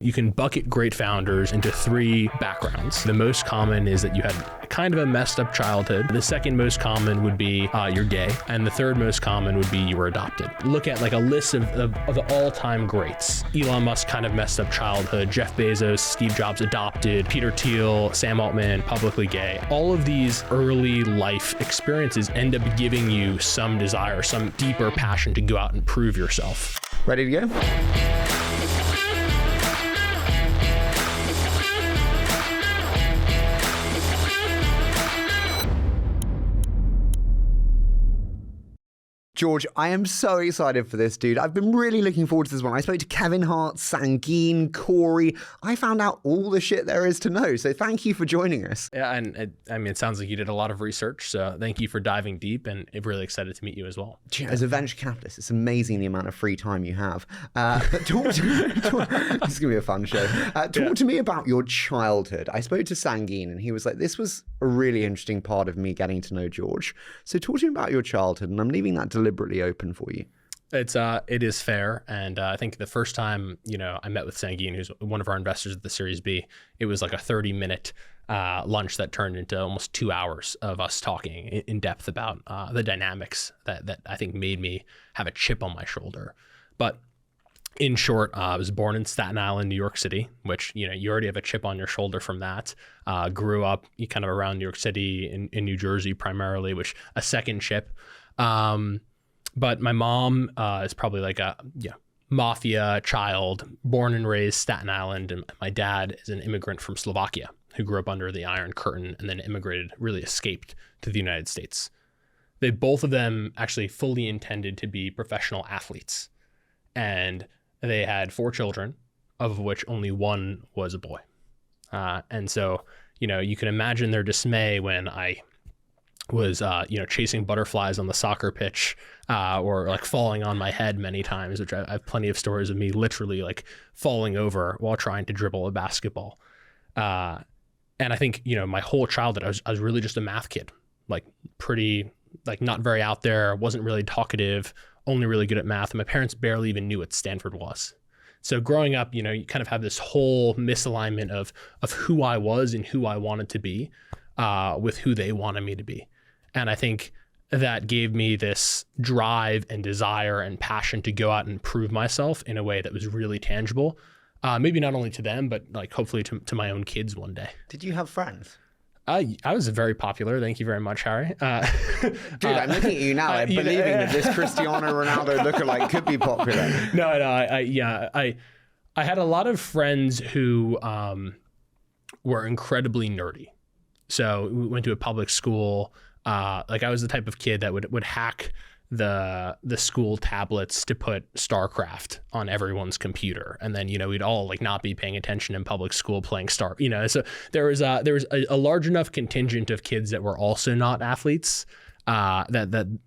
You can bucket great founders into three backgrounds. The most common is that you had kind of a messed up childhood. The second most common would be you're gay. And the third most common would be you were adopted. Look at like a list of the all-time greats. Elon Musk kind of messed up childhood. Jeff Bezos, Steve Jobs adopted. Peter Thiel, Sam Altman, publicly gay. All of these early life experiences end up giving you some desire, some deeper passion to go out and prove yourself. Ready to go? George, I am so excited for this, dude. I've been really looking forward to this one. I spoke to Kevin Hart, Sanguine, Corey. I found out all the shit there is to know. So thank you for joining us. Yeah, and it sounds like you did a lot of research. So thank you for diving deep, and I'm really excited to meet you as well. As a venture capitalist, it's amazing the amount of free time you have. But this is going to be a fun show. Talk to me about your childhood. I spoke to Sanguine, and he was like, this was a really interesting part of me getting to know George. So talk to me about your childhood, and I'm leaving that deliberately open for you. It is fair, and I think the first time I met with Sanguine, who's one of our investors at the Series B, it was like a 30-minute lunch that turned into almost 2 hours of us talking in depth about the dynamics that I think made me have a chip on my shoulder. But in short, I was born in Staten Island, New York City, which you already have a chip on your shoulder from that. Grew up kind of around New York City, in New Jersey primarily, which a second chip. But my mom is probably like a mafia child, born and raised Staten Island, and my dad is an immigrant from Slovakia who grew up under the Iron Curtain and then immigrated, really escaped to the United States. Both of them actually fully intended to be professional athletes, and they had 4 children, of which only one was a boy. And so you can imagine their dismay when I was chasing butterflies on the soccer pitch, or like falling on my head many times, which I have plenty of stories of me literally like falling over while trying to dribble a basketball. And I think my whole childhood I was really just a math kid, like pretty like not very out there, wasn't really talkative, only really good at math. And my parents barely even knew what Stanford was. So growing up, you kind of have this whole misalignment of who I was and who I wanted to be with who they wanted me to be. And I think that gave me this drive and desire and passion to go out and prove myself in a way that was really tangible. Maybe not only to them, but like hopefully to my own kids one day. Did you have friends? I was very popular. Thank you very much, Harry. Dude, I'm looking at you now, believing that this Cristiano Ronaldo lookalike could be popular. No, I had a lot of friends who were incredibly nerdy. So we went to a public school. Like I was the type of kid that would hack the school tablets to put StarCraft on everyone's computer, and then we'd all like not be paying attention in public school playing So there was a large enough contingent of kids that were also not athletes that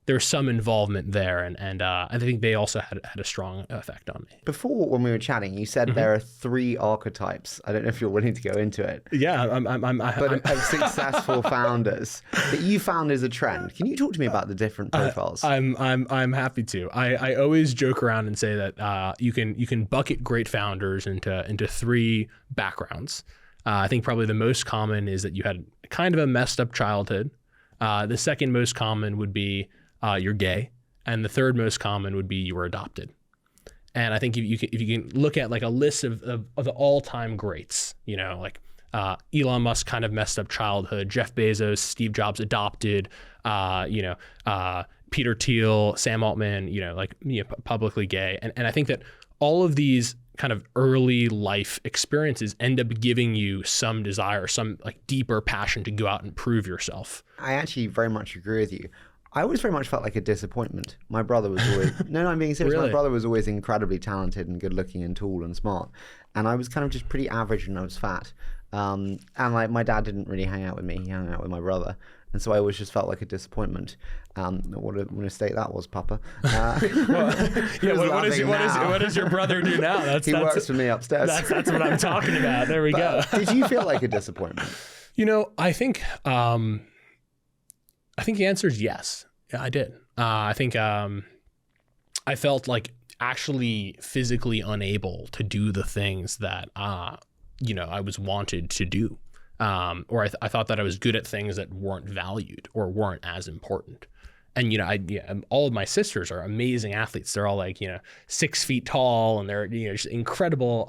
there was some involvement there, and I think they also had a strong effect on me. Before, when we were chatting, you said there are 3 archetypes. I don't know if you're willing to go into it. Yeah, of successful founders that you found as a trend. Can you talk to me about the different profiles? I'm happy to. I always joke around and say that you can bucket great founders into 3 backgrounds. I think probably the most common is that you had kind of a messed up childhood. The second most common would be you're gay, and the third most common would be you were adopted. And I think if you can look at like a list of the all-time greats, like Elon Musk kind of messed up childhood, Jeff Bezos, Steve Jobs adopted, Peter Thiel, Sam Altman, publicly gay, and I think that all of these kind of early life experiences end up giving you some desire, some like deeper passion to go out and prove yourself. I actually very much agree with you. I always very much felt like a disappointment. My brother was always, no, I'm being serious. Really? My brother was always incredibly talented and good looking and tall and smart. And I was kind of just pretty average and I was fat. And like my dad didn't really hang out with me. He hung out with my brother. And so I always just felt like a disappointment. What a mistake that was, Papa. What does your brother do now? He works for me upstairs. That's what I'm talking about. There we go. Did you feel like a disappointment? I think the answer is yes. Yeah, I did. I think I felt like actually physically unable to do the things that, I was wanted to do. Or I thought that I was good at things that weren't valued or weren't as important. And, all of my sisters are amazing athletes. They're all like, 6 feet tall, and they're, just incredible,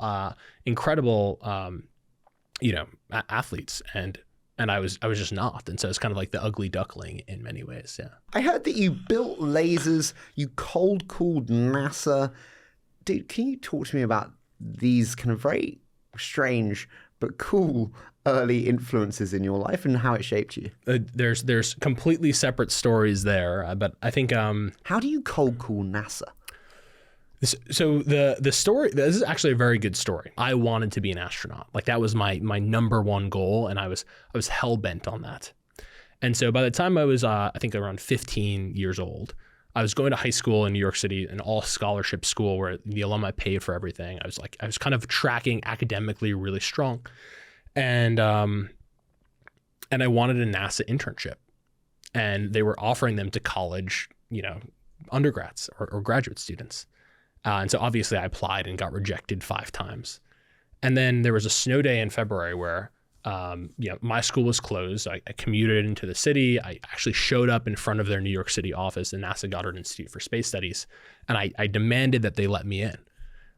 athletes. And I was just not. And so it's kind of like the ugly duckling in many ways. Yeah. I heard that you built lasers, you cold called NASA. Dude, can you talk to me about these kind of very strange but cool early influences in your life and how it shaped you? There's completely separate stories there, but I think how do you cold call NASA? So the story, this is actually a very good story. I wanted to be an astronaut. Like that was my number one goal, and I was hell bent on that. And so by the time I was I think around 15 years old, I was going to high school in New York City, an all scholarship school where the alumni paid for everything. I was kind of tracking academically really strong. And I wanted a NASA internship, and they were offering them to college, undergrads or graduate students. And so obviously I applied and got rejected 5 times. And then there was a snow day in February where, my school was closed. I commuted into the city. I actually showed up in front of their New York City office, the NASA Goddard Institute for Space Studies. And I demanded that they let me in.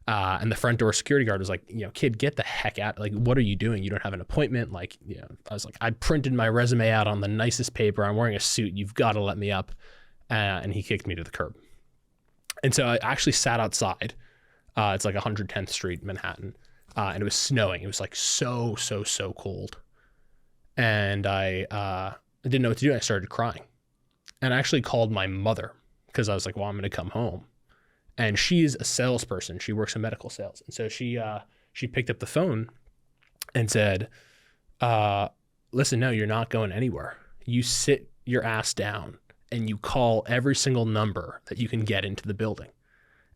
And the front door security guard was like, kid, get the heck out. Like, what are you doing? You don't have an appointment. Like, I was like, I printed my resume out on the nicest paper. I'm wearing a suit. You've got to let me up. And he kicked me to the curb. And so I actually sat outside. It's like 110th Street, Manhattan. And it was snowing. It was like so cold. And I didn't know what to do. I started crying. And I actually called my mother because I was like, well, I'm going to come home. And she's a salesperson. She works in medical sales. And so she picked up the phone and said, listen, no, you're not going anywhere. You sit your ass down and you call every single number that you can get into the building.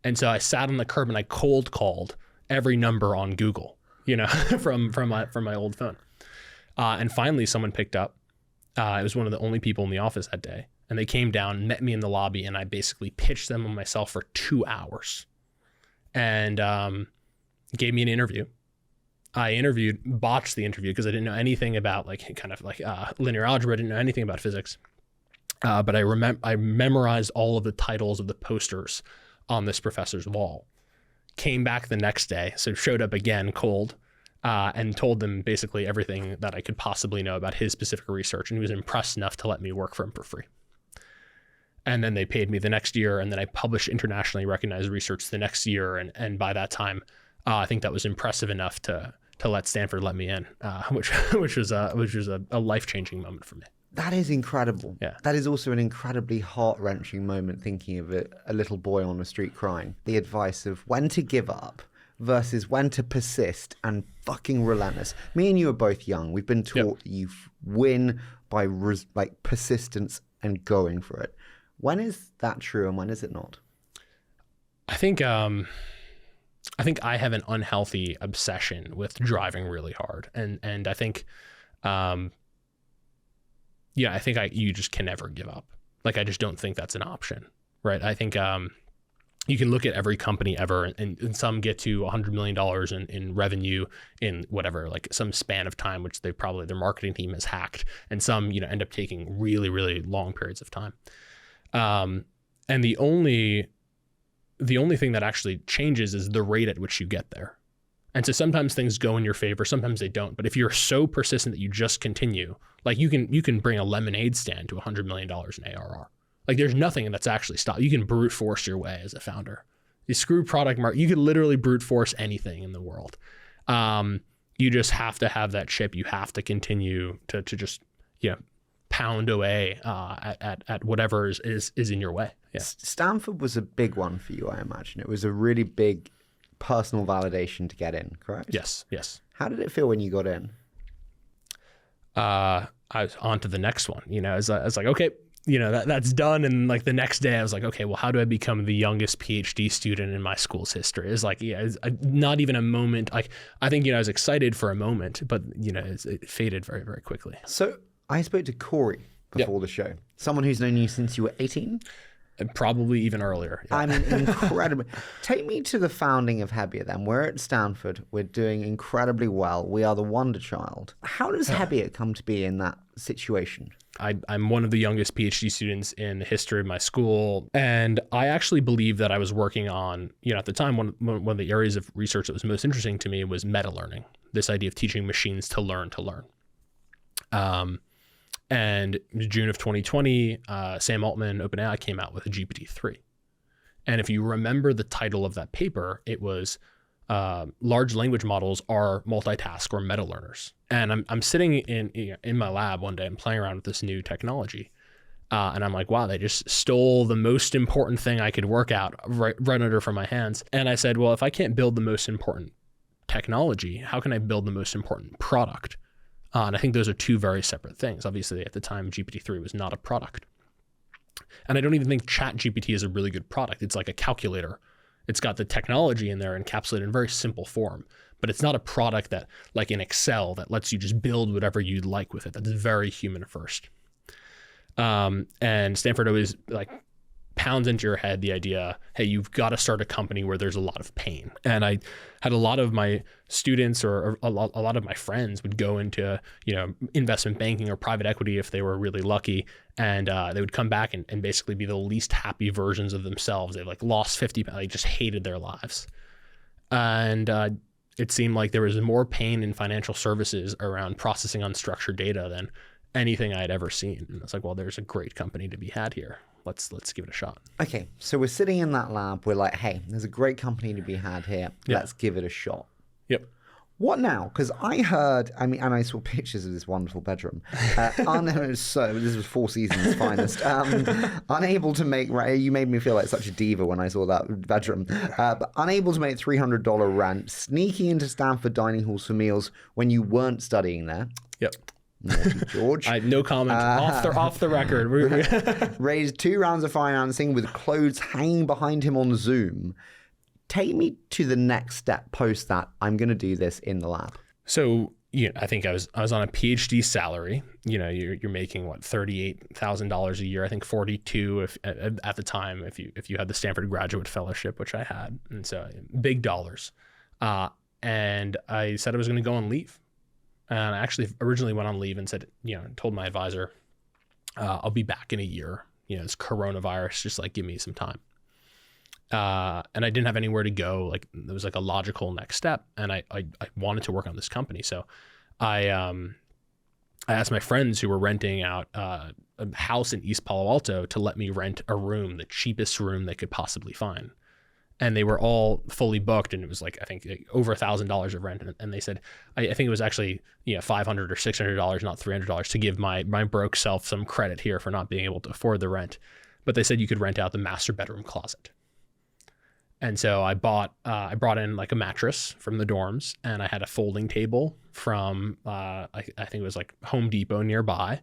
And so I sat on the curb and I cold called every number on Google, from my old phone. And finally someone picked up. It was one of the only people in the office that day. And they came down, met me in the lobby, and I basically pitched them on myself for 2 hours and gave me an interview. I botched the interview because I didn't know anything about linear algebra. I didn't know anything about physics. But I memorized all of the titles of the posters on this professor's wall. Came back the next day, so showed up again cold, and told them basically everything that I could possibly know about his specific research. And he was impressed enough to let me work for him for free. And then they paid me the next year, and then I published internationally recognized research the next year. And by that time, I think that was impressive enough to let Stanford let me in, which was a life-changing moment for me. That is incredible. Yeah. That is also an incredibly heart-wrenching moment, thinking of it, a little boy on the street crying. The advice of when to give up versus when to persist and fucking relentless. Me and you are both young. We've been taught that you win by persistence and going for it. When is that true and when is it not? I think I have an unhealthy obsession with driving really hard, and I think you just can never give up. Like, I just don't think that's an option, right? I think you can look at every company ever, and some get to $100 million in revenue in whatever, like some span of time, which their marketing team has hacked, and some end up taking really, really long periods of time. And the only thing that actually changes is the rate at which you get there. And so sometimes things go in your favor, sometimes they don't. But if you're so persistent that you just continue, like you can bring a lemonade stand to $100 million in ARR. Like there's nothing that's actually stopped. You can brute force your way as a founder. You screw product market, you could literally brute force anything in the world. You just have to have that chip. You have to continue to just pound away at whatever is in your way. Yeah. Stanford was a big one for you, I imagine. It was a really big personal validation to get in, correct? Yes. How did it feel when you got in? I was on to the next one. I was like, okay, that's done. And like the next day I was like, okay, well, how do I become the youngest PhD student in my school's history? It's like, it's not even a moment. Like, I think, I was excited for a moment, but it faded very, very quickly. So I spoke to Corey before the show, someone who's known you since you were 18. And probably even earlier. Yeah. I mean, incredible. Take me to the founding of Hebbia then. We're at Stanford. We're doing incredibly well. We are the wonder child. How does Hebbia come to be in that situation? I'm one of the youngest PhD students in the history of my school. And I actually believe that I was working on, at the time, one of the areas of research that was most interesting to me was meta-learning, this idea of teaching machines to learn. And in June of 2020, Sam Altman, OpenAI, came out with a GPT-3. And if you remember the title of that paper, it was Large Language Models Are Multitask or Meta-Learners. And I'm sitting in my lab one day, I'm playing around with this new technology. And I'm like, wow, they just stole the most important thing I could work out right under from my hands. And I said, well, if I can't build the most important technology, how can I build the most important product? And I think those are two very separate things. Obviously, at the time, GPT-3 was not a product. And I don't even think ChatGPT is a really good product. It's like a calculator. It's got the technology in there encapsulated in very simple form, but it's not a product that, like in Excel, that lets you just build whatever you'd like with it. That's very human first. And Stanford always pounds into your head the idea, hey, you've got to start a company where there's a lot of pain. And I had a lot of my students or a lot of my friends would go into, investment banking or private equity if they were really lucky. And they would come back and basically be the least happy versions of themselves. They lost 50 pounds, they just hated their lives. And it seemed like there was more pain in financial services around processing unstructured data than anything I had ever seen. And it's like, well, there's a great company to be had here. Let's give it a shot. Okay, so we're sitting in that lab. We're like, hey, there's a great company to be had here. Yep. Let's give it a shot. Yep. What now? Because I heard, and I saw pictures of this wonderful bedroom. This was Four Seasons' finest. Unable to make, you made me feel like such a diva when I saw that bedroom. But unable to make $300 rent, sneaking into Stanford dining halls for meals when you weren't studying there. Yep. Naughty George. No comment. Off the record. Raised 2 rounds of financing with clothes hanging behind him on Zoom. Take me to the next step post that. I'm going to do this in the lab. So, I think I was on a PhD salary. You're making what, $38,000 a year. I think 42 at the time if you had the Stanford Graduate Fellowship, which I had, and so big dollars. And I said I was going to go on leave. And I actually originally went on leave and said, told my advisor, I'll be back in a year. It's coronavirus, just give me some time. And I didn't have anywhere to go. It was a logical next step. And I wanted to work on this company. So I asked my friends who were renting out a house in East Palo Alto to let me rent a room, the cheapest room they could possibly find. And they were all fully booked, and it was I think over $1,000 of rent. And they said, I think it was actually $500 or $600, not $300, to give my broke self some credit here for not being able to afford the rent. But they said you could rent out the master bedroom closet. And so I brought in a mattress from the dorms, and I had a folding table from I think it was Home Depot nearby.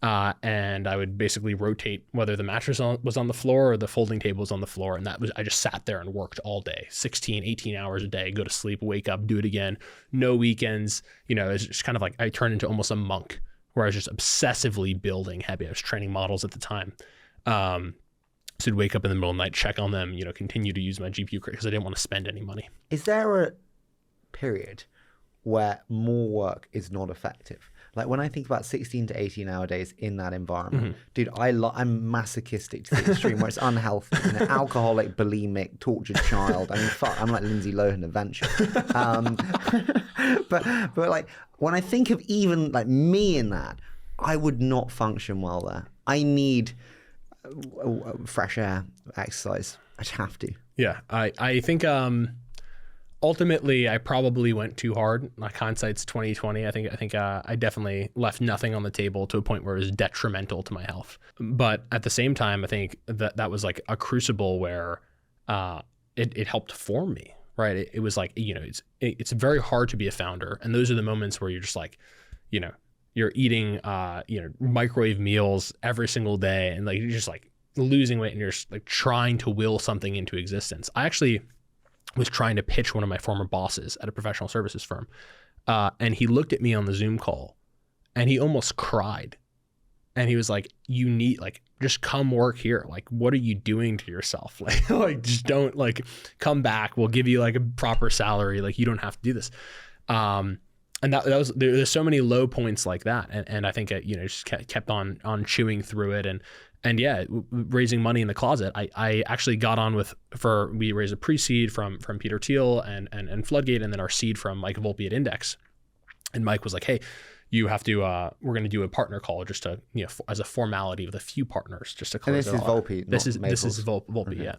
And I would basically rotate whether the mattress was on the floor or the folding table was on the floor. And I just sat there and worked all day, 16, 18 hours a day, go to sleep, wake up, do it again. No weekends. It's just kind of I turned into almost a monk where I was just obsessively building Hebbia. I was training models at the time. So I'd wake up in the middle of the night, check on them, continue to use my GPU because I didn't want to spend any money. Is there a period where more work is not effective? When I think about 16 to 18 hour days in that environment, dude, I'm masochistic to the extreme where it's unhealthy, alcoholic, bulimic, tortured child. I mean, fuck, I'm like Lindsay Lohan Adventure. But when I think of even me in that, I would not function well there. I need fresh air, exercise. I'd have to. Yeah, I think ultimately I probably went too hard. Hindsight's 2020. I think I definitely left nothing on the table to a point where it was detrimental to my health. But at the same time, I think that was a crucible where it helped form me. Right? It was it's very hard to be a founder, and those are the moments where you're just you're eating microwave meals every single day, and you're just losing weight, and you're just trying to will something into existence. I actually was trying to pitch one of my former bosses at a professional services firm, and he looked at me on the Zoom call, and he almost cried, And he was like, you need, like, just come work here. Like, what are you doing to yourself? Like just don't, like, come back. We'll give you like a proper salary. Like, you don't have to do this. And that was, there's so many low points like that. And I think it, just kept on chewing through it. And yeah, raising money in the closet. I actually got on we raised a pre-seed from Peter Thiel and Floodgate, and then our seed from Mike Volpe at Index. And Mike was like, hey, you have to, we're going to do a partner call just to, as a formality with a few partners just to close it off. And this is Volpe, okay. Yeah.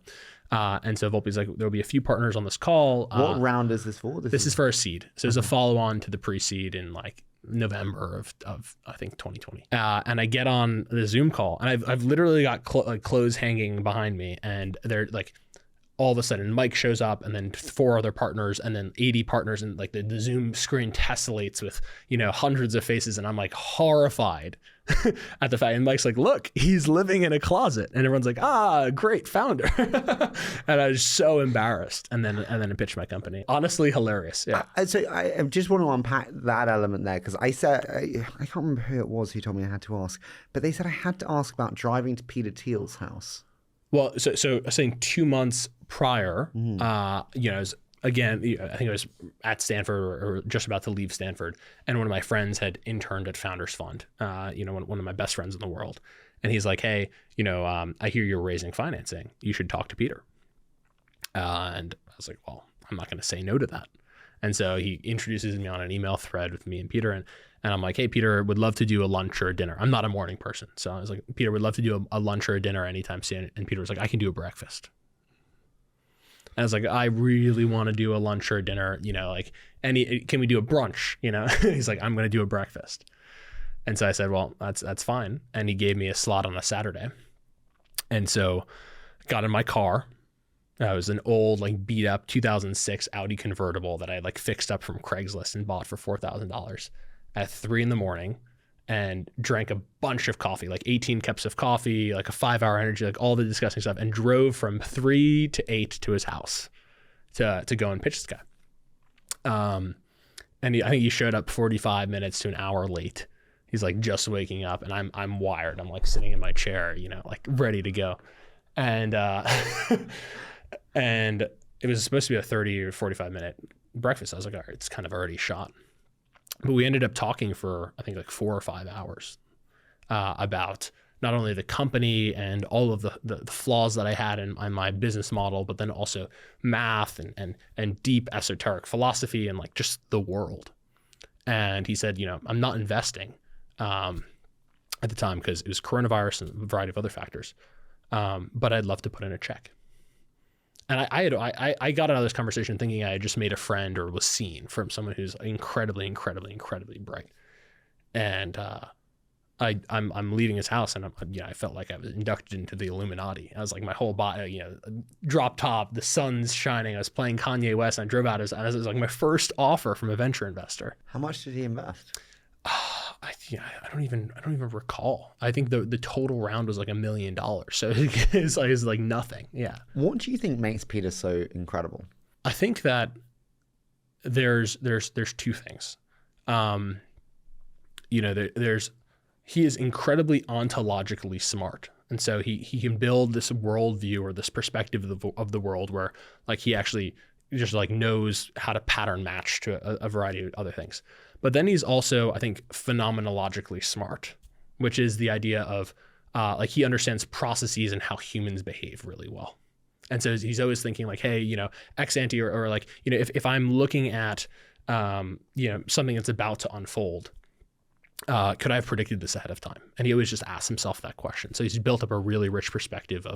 And so Volpe's like, there'll be a few partners on this call. What round is this for? This is for a seed. So it's a follow-on to the pre-seed in like November of I think 2020. And I get on the Zoom call, and I've literally got clothes hanging behind me, and they're like, all of a sudden Mike shows up, and then 4 other partners, and then 80 partners, and like the Zoom screen tessellates with, hundreds of faces. And I'm like horrified at the fact. And Mike's like, look, he's living in a closet. And everyone's like, great founder. And I was so embarrassed. And then I pitched my company. Honestly, hilarious. Yeah. So I just want to unpack that element there, because I said, I can't remember who it was who told me I had to ask, but they said I had to ask about driving to Peter Thiel's house. Well, so I was saying 2 months prior, again, I think I was at Stanford or just about to leave Stanford, and one of my friends had interned at Founders Fund, one of my best friends in the world. And he's like, hey, I hear you're raising financing. You should talk to Peter. And I was like, well, I'm not going to say no to that. And so he introduces me on an email thread with me and Peter, and I'm like, hey, Peter, would love to do a lunch or a dinner. I'm not a morning person. So I was like, Peter, would love to do a lunch or a dinner anytime soon. And Peter was like, I can do a breakfast. And I was like, I really want to do a lunch or a dinner, can we do a brunch? He's like, I'm going to do a breakfast. And so I said, well, that's fine. And he gave me a slot on a Saturday. And so I got in my car. It was an old, beat up 2006 Audi convertible that I fixed up from Craigslist and bought for $4,000 at 3 a.m, and drank a bunch of coffee, 18 cups of coffee, a 5-hour energy, all the disgusting stuff, and drove from 3 to 8 to his house to go and pitch this guy. And I think he showed up 45 minutes to an hour late. He's just waking up, and I'm wired. I'm sitting in my chair, ready to go. And and it was supposed to be a 30 or 45 minute breakfast. I was like, all right, it's kind of already shot. But we ended up talking for, I think, 4 or 5 hours about not only the company and all of the flaws that I had in my business model, but then also math and deep esoteric philosophy and just the world. And he said, I'm not investing at the time because it was coronavirus and a variety of other factors, but I'd love to put in a check. And I got out of this conversation thinking I had just made a friend or was seen from someone who's incredibly, incredibly, incredibly bright. And I'm leaving his house, and I felt like I was inducted into the Illuminati. I was my whole body, drop top, the sun's shining. I was playing Kanye West, and I drove out and it was my first offer from a venture investor. How much did he invest? I don't even recall. I think the total round was $1 million. So it's nothing. Yeah. What do you think makes Peter so incredible? I think that there's 2 things. He is incredibly ontologically smart. And so he can build this worldview or this perspective of the world where he actually just knows how to pattern match to a variety of other things. But then he's also, I think, phenomenologically smart, which is the idea of he understands processes and how humans behave really well. And so he's always thinking hey, ex ante or if I'm looking at, something that's about to unfold, could I have predicted this ahead of time? And he always just asks himself that question. So he's built up a really rich perspective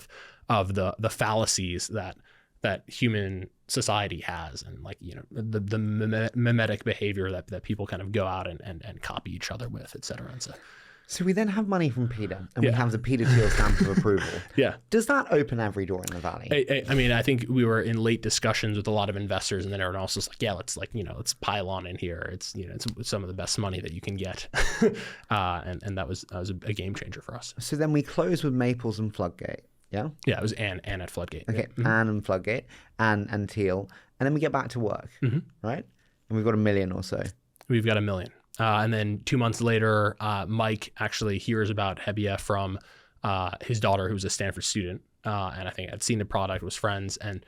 of the fallacies that human society has, and the mimetic behavior that people kind of go out and copy each other with, et cetera. And so we then have money from Peter, and we have the Peter Thiel stamp of approval. Yeah. Does that open every door in the Valley? I think we were in late discussions with a lot of investors, and then everyone else was let's pile on in here. It's some of the best money that you can get. And that was a game changer for us. So then we close with Maples and Floodgate. Yeah? Yeah, it was Anne at Floodgate. Okay, yeah. Anne and Floodgate, and Thiel. And then we get back to work, right? And we've got $1 million or so. We've got $1 million. And then 2 months later, Mike actually hears about Hebbia from his daughter, who was a Stanford student. And I think had seen the product, was friends. And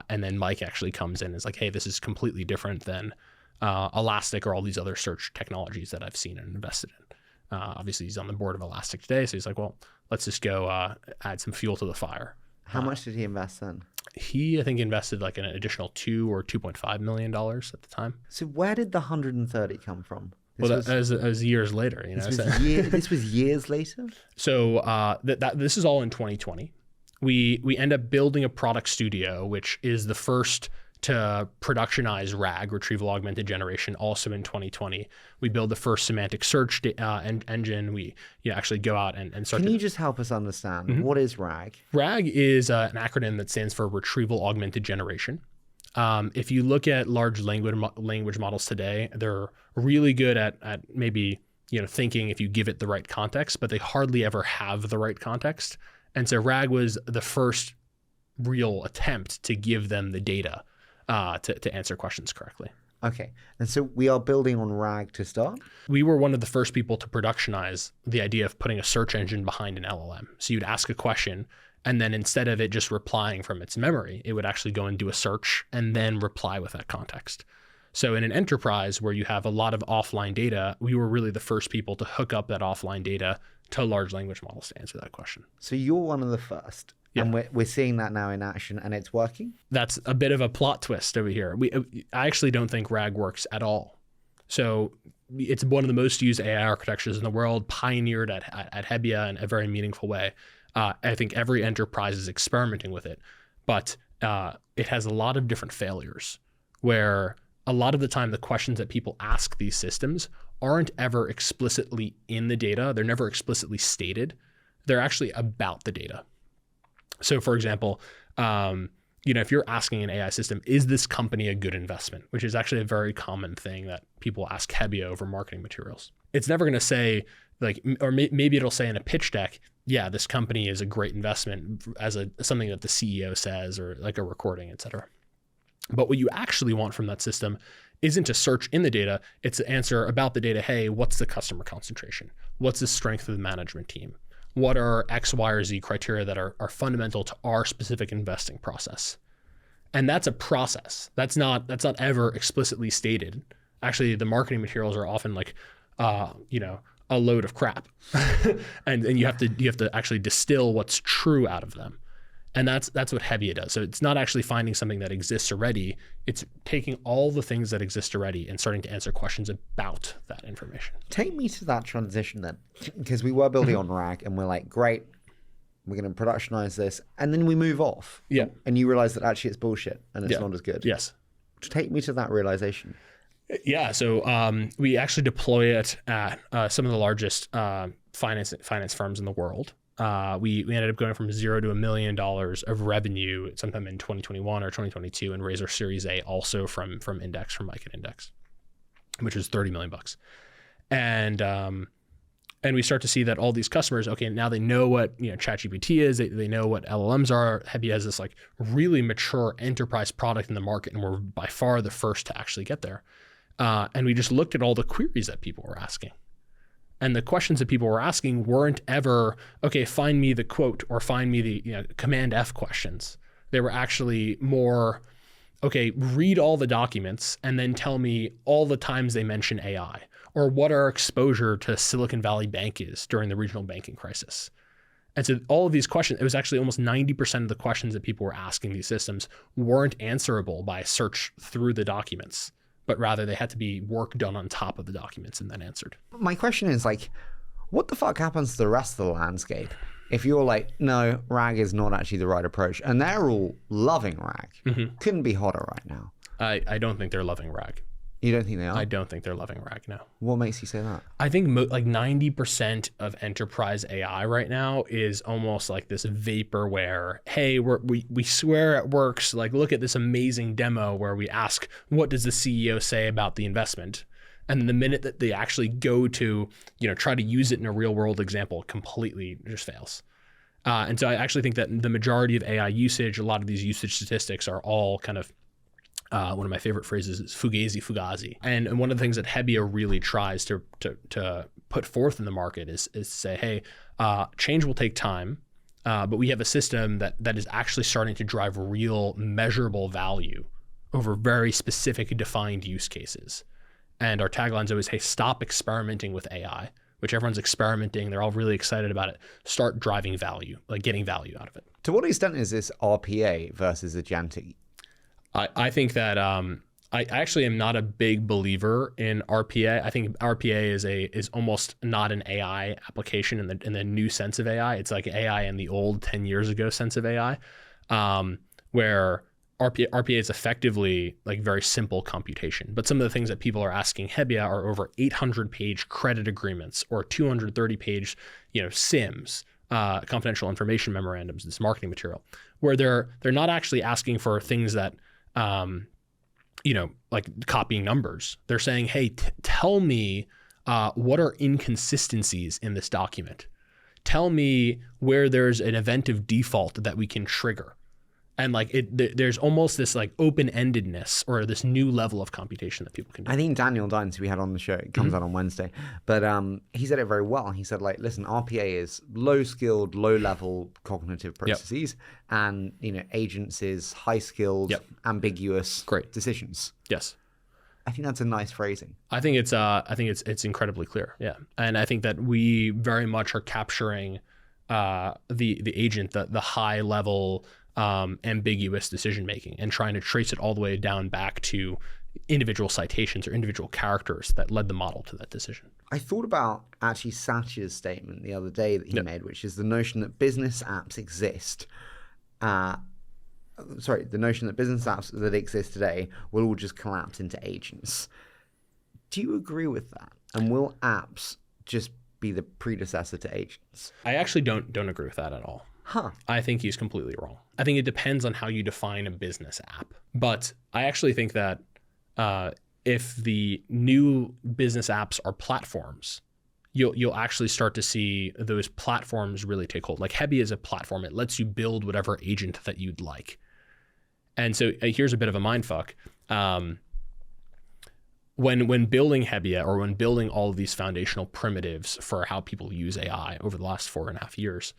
then Mike actually comes in and is like, hey, this is completely different than Elastic or all these other search technologies that I've seen and invested in. Obviously, he's on the board of Elastic today. So he's like, well, let's just go add some fuel to the fire. How much did he invest in? He, I think, invested like an additional $2 or $2.5 million at the time. So where did the 130 come from? That was years later. This was years later? So this is all in 2020. We end up building a product studio, which is the first to productionize RAG, retrieval augmented generation, also in 2020. We build the first semantic search engine. We actually go out and start. Can you just help us understand what is RAG? RAG is an acronym that stands for retrieval augmented generation. If you look at large language models today, they're really good at maybe thinking if you give it the right context, but they hardly ever have the right context. And so RAG was the first real attempt to give them the data to answer questions correctly. Okay. And so we are building on RAG to start? We were one of the first people to productionize the idea of putting a search engine behind an LLM. So you'd ask a question, and then instead of it just replying from its memory, it would actually go and do a search and then reply with that context. So in an enterprise where you have a lot of offline data, we were really the first people to hook up that offline data to large language models to answer that question. So you're one of the first. Yeah. And we're seeing that now in action, and it's working? That's a bit of a plot twist over here. I actually don't think RAG works at all. So it's one of the most used AI architectures in the world, pioneered at Hebbia in a very meaningful way. I think every enterprise is experimenting with it, but it has a lot of different failures where a lot of the time the questions that people ask these systems aren't ever explicitly in the data. They're never explicitly stated. They're actually about the data. So for example, if you're asking an AI system, is this company a good investment? Which is actually a very common thing that people ask Hebbia over marketing materials. It's never going to say maybe it'll say in a pitch deck, yeah, this company is a great investment as something that the CEO says, or like a recording, et cetera. But what you actually want from that system isn't to search in the data, it's to answer about the data. Hey, what's the customer concentration? What's the strength of the management team? What are X, Y, or Z criteria that are fundamental to our specific investing process? And that's a process. That's not ever explicitly stated. Actually, the marketing materials are often like, a load of crap, and you have to actually distill what's true out of them. And that's what Hebbia does. So it's not actually finding something that exists already. It's taking all the things that exist already and starting to answer questions about that information. Take me to that transition then, because we were building on RAG and we're like, great, we're going to productionize this. And then we move off. Yeah. And you realize that actually it's bullshit and it's not as good. Yes. Take me to that realization. Yeah. So we actually deploy it at some of the largest finance firms in the world. We ended up going from $0 to $1 million of revenue sometime in 2021 or 2022, and raised our Series A also from Index, from Mike at Index, which is $30 million. And we start to see that all these customers, okay, now they know what ChatGPT is, they know what LLMs are. Hebbia has this like really mature enterprise product in the market, and we're by far the first to actually get there. And we just looked at all the queries that people were asking. And the questions that people were asking weren't ever, okay, find me the quote or find me the Command F questions. They were actually more, okay, read all the documents and then tell me all the times they mention AI, or what our exposure to Silicon Valley Bank is during the regional banking crisis. And so all of these questions, it was actually almost 90% of the questions that people were asking these systems weren't answerable by search through the documents, but rather they had to be work done on top of the documents and then answered. My question is like, what the fuck happens to the rest of the landscape if you're like, no, RAG is not actually the right approach, and they're all loving RAG? Mm-hmm. Couldn't be hotter right now. I don't think they're loving RAG. You don't think they are? I don't think they're loving RAG, no. What makes you say that? I think like 90% of enterprise AI right now is almost like this vaporware. Hey, we swear it works. Like, look at this amazing demo where we ask, what does the CEO say about the investment? And then the minute that they actually go to, try to use it in a real world example, completely just fails. And so I actually think that the majority of AI usage, a lot of these usage statistics are all kind of One of my favorite phrases is fugazi. And one of the things that Hebbia really tries to put forth in the market is to say, hey, change will take time, but we have a system that is actually starting to drive real measurable value over very specific defined use cases. And our tagline is always, hey, stop experimenting with AI, which everyone's experimenting. They're all really excited about it. Start driving value, like getting value out of it. To what extent is this RPA versus agentic? I think that I actually am not a big believer in RPA. I think RPA is almost not an AI application in the new sense of AI. It's like AI in the old 10 years ago sense of AI, where RPA is effectively like very simple computation. But some of the things that people are asking Hebbia are over 800-page credit agreements or 230-page, SIMs, confidential information memorandums, this marketing material, where they're not actually asking for things that like copying numbers. They're saying, hey, tell me what are inconsistencies in this document. Tell me where there's an event of default that we can trigger. And like there's almost this like open-endedness or this new level of computation that people can do. I think Daniel Dines, who we had on the show, it comes out on Wednesday, but he said it very well. He said, like, listen, RPA is low-skilled, low-level cognitive processes, and agents is high-skilled, ambiguous decisions. Yes. I think that's a nice phrasing. I think it's incredibly clear. Yeah, and I think that we very much are capturing the agent, the high level. Ambiguous decision making and trying to trace it all the way down back to individual citations or individual characters that led the model to that decision. I thought about actually Satya's statement the other day that he made, which is the notion that business apps exist. The notion that business apps that exist today will all just collapse into agents. Do you agree with that? And will apps just be the predecessor to agents? I actually don't agree with that at all. Huh. I think he's completely wrong. I think it depends on how you define a business app. But I actually think that if the new business apps are platforms, you'll actually start to see those platforms really take hold. Like Hebbia is a platform. It lets you build whatever agent that you'd like. And so here's a bit of a mindfuck. When building Hebbia or when building all of these foundational primitives for how people use AI over the last 4.5 years,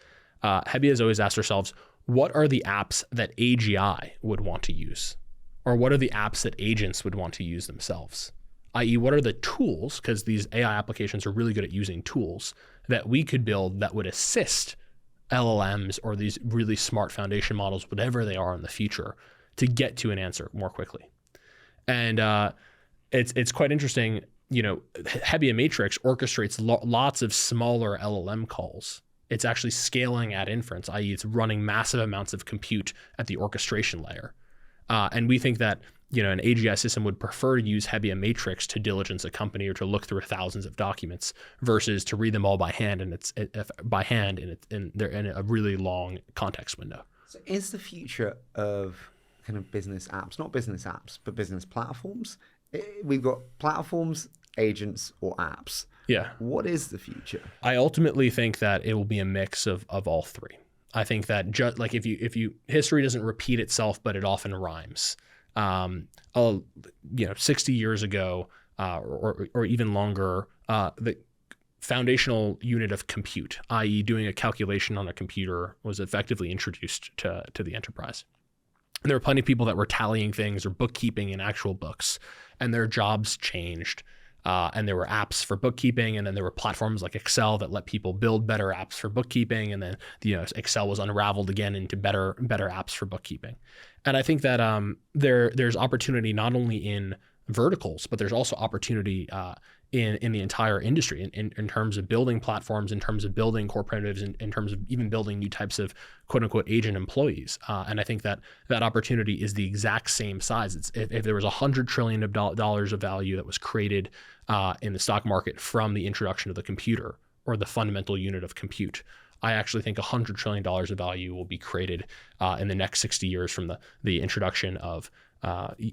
Hebbia has always asked ourselves, what are the apps that AGI would want to use? Or what are the apps that agents would want to use themselves? I.e., what are the tools, because these AI applications are really good at using tools, that we could build that would assist LLMs or these really smart foundation models, whatever they are in the future, to get to an answer more quickly. And it's quite interesting, Hebbia Matrix orchestrates lots of smaller LLM calls. It's actually scaling at inference, i.e. it's running massive amounts of compute at the orchestration layer. And we think that an AGI system would prefer to use Hebbia Matrix to diligence a company or to look through thousands of documents versus to read them all by hand, and they're in a really long context window. So is the future of kind of business apps, not business apps, but business platforms? We've got platforms, agents, or apps. Yeah. What is the future? I ultimately think that it will be a mix of all three. I think that just like if you history doesn't repeat itself, but it often rhymes. 60 years ago, or even longer, the foundational unit of compute, i.e. doing a calculation on a computer, was effectively introduced to the enterprise. And there were plenty of people that were tallying things or bookkeeping in actual books, and their jobs changed. And there were apps for bookkeeping, and then there were platforms like Excel that let people build better apps for bookkeeping, and then Excel was unraveled again into better apps for bookkeeping. And I think that there's opportunity not only in verticals, but there's also opportunity in the entire industry in terms of building platforms, in terms of building core primitives, in terms of even building new types of quote unquote agent employees. And I think that opportunity is the exact same size. If there was $100 trillion of value that was created in the stock market from the introduction of the computer or the fundamental unit of compute, I actually think $100 trillion of value will be created in the next 60 years from the introduction of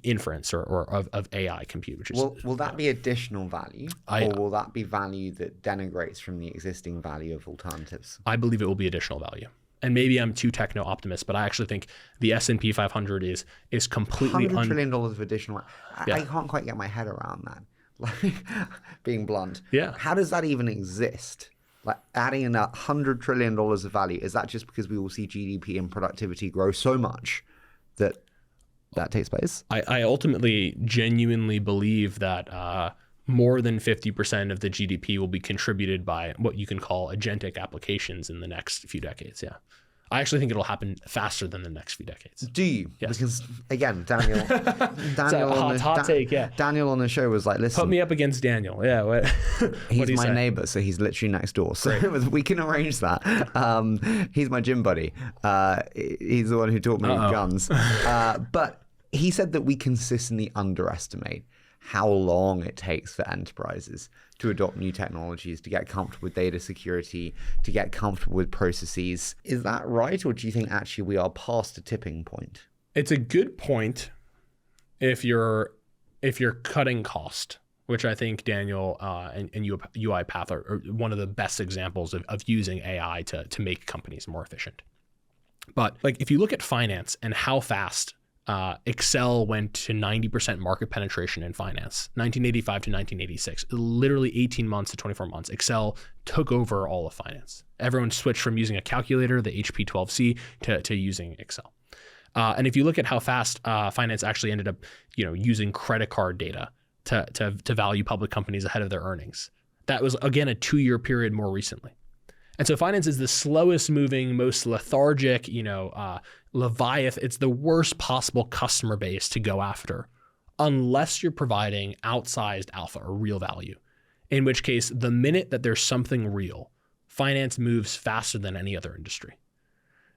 inference or of AI compute. Which is, will that be additional value, or will that be value that denigrates from the existing value of alternatives? I believe it will be additional value. and maybe I'm too techno optimist, but I actually think the S&P 500 is completely $100 trillion of additional. Yeah. I can't quite get my head around that. Like, being blunt. Yeah. How does that even exist? Like, adding in $100 trillion of value, is that just because we will see GDP and productivity grow so much that takes place? I ultimately genuinely believe that more than 50% of the GDP will be contributed by what you can call agentic applications in the next few decades. Yeah. I actually think it'll happen faster than the next few decades. Do you? Yes. Because again, Daniel hot take, yeah. Daniel on the show was like, listen, Put me up against Daniel. Yeah. What he's do you my say? neighbor, so he's literally next door. So we can arrange that. He's my gym buddy. He's the one who taught me guns. But he said that we consistently underestimate how long it takes for enterprises to adopt new technologies, to get comfortable with data security, to get comfortable with processes. Is that right? Or do you think actually we are past a tipping point? It's a good point if you're cutting cost, which I think Daniel and UiPath are one of the best examples of using AI to make companies more efficient. But like if you look at finance and how fast Excel went to 90% market penetration in finance, 1985 to 1986, literally 18 months to 24 months, Excel took over all of finance. Everyone switched from using a calculator, the E1250, to using Excel. And if you look at how fast finance actually ended up, using credit card data to value public companies ahead of their earnings, that was again a 2-year period more recently. And so finance is the slowest moving, most lethargic, Leviathan. It's the worst possible customer base to go after unless you're providing outsized alpha or real value, in which case the minute that there's something real, finance moves faster than any other industry.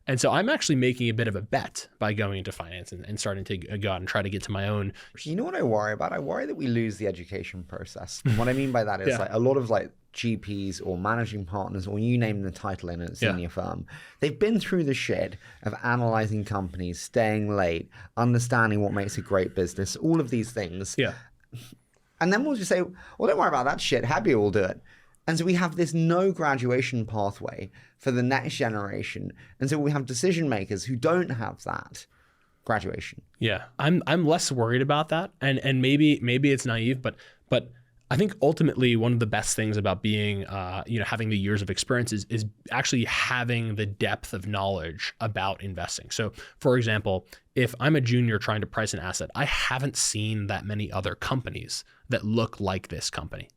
And so I'm actually making a bit of a bet by going into finance and starting to go out and try to get to my own. You know what I worry about? I worry that we lose the education process. And what I mean by that is like a lot of like GPs or managing partners, or you name the title in a senior firm, they've been through the shit of analyzing companies, staying late, understanding what makes a great business, all of these things. Yeah. And then we'll just say, well, don't worry about that shit. Hebbia will do it. And so we have this no graduation pathway for the next generation. And so we have decision makers who don't have that graduation. Yeah, I'm less worried about that. And maybe it's naive, but I think ultimately one of the best things about being, having the years of experience is actually having the depth of knowledge about investing. So for example, if I'm a junior trying to price an asset, I haven't seen that many other companies that look like this company.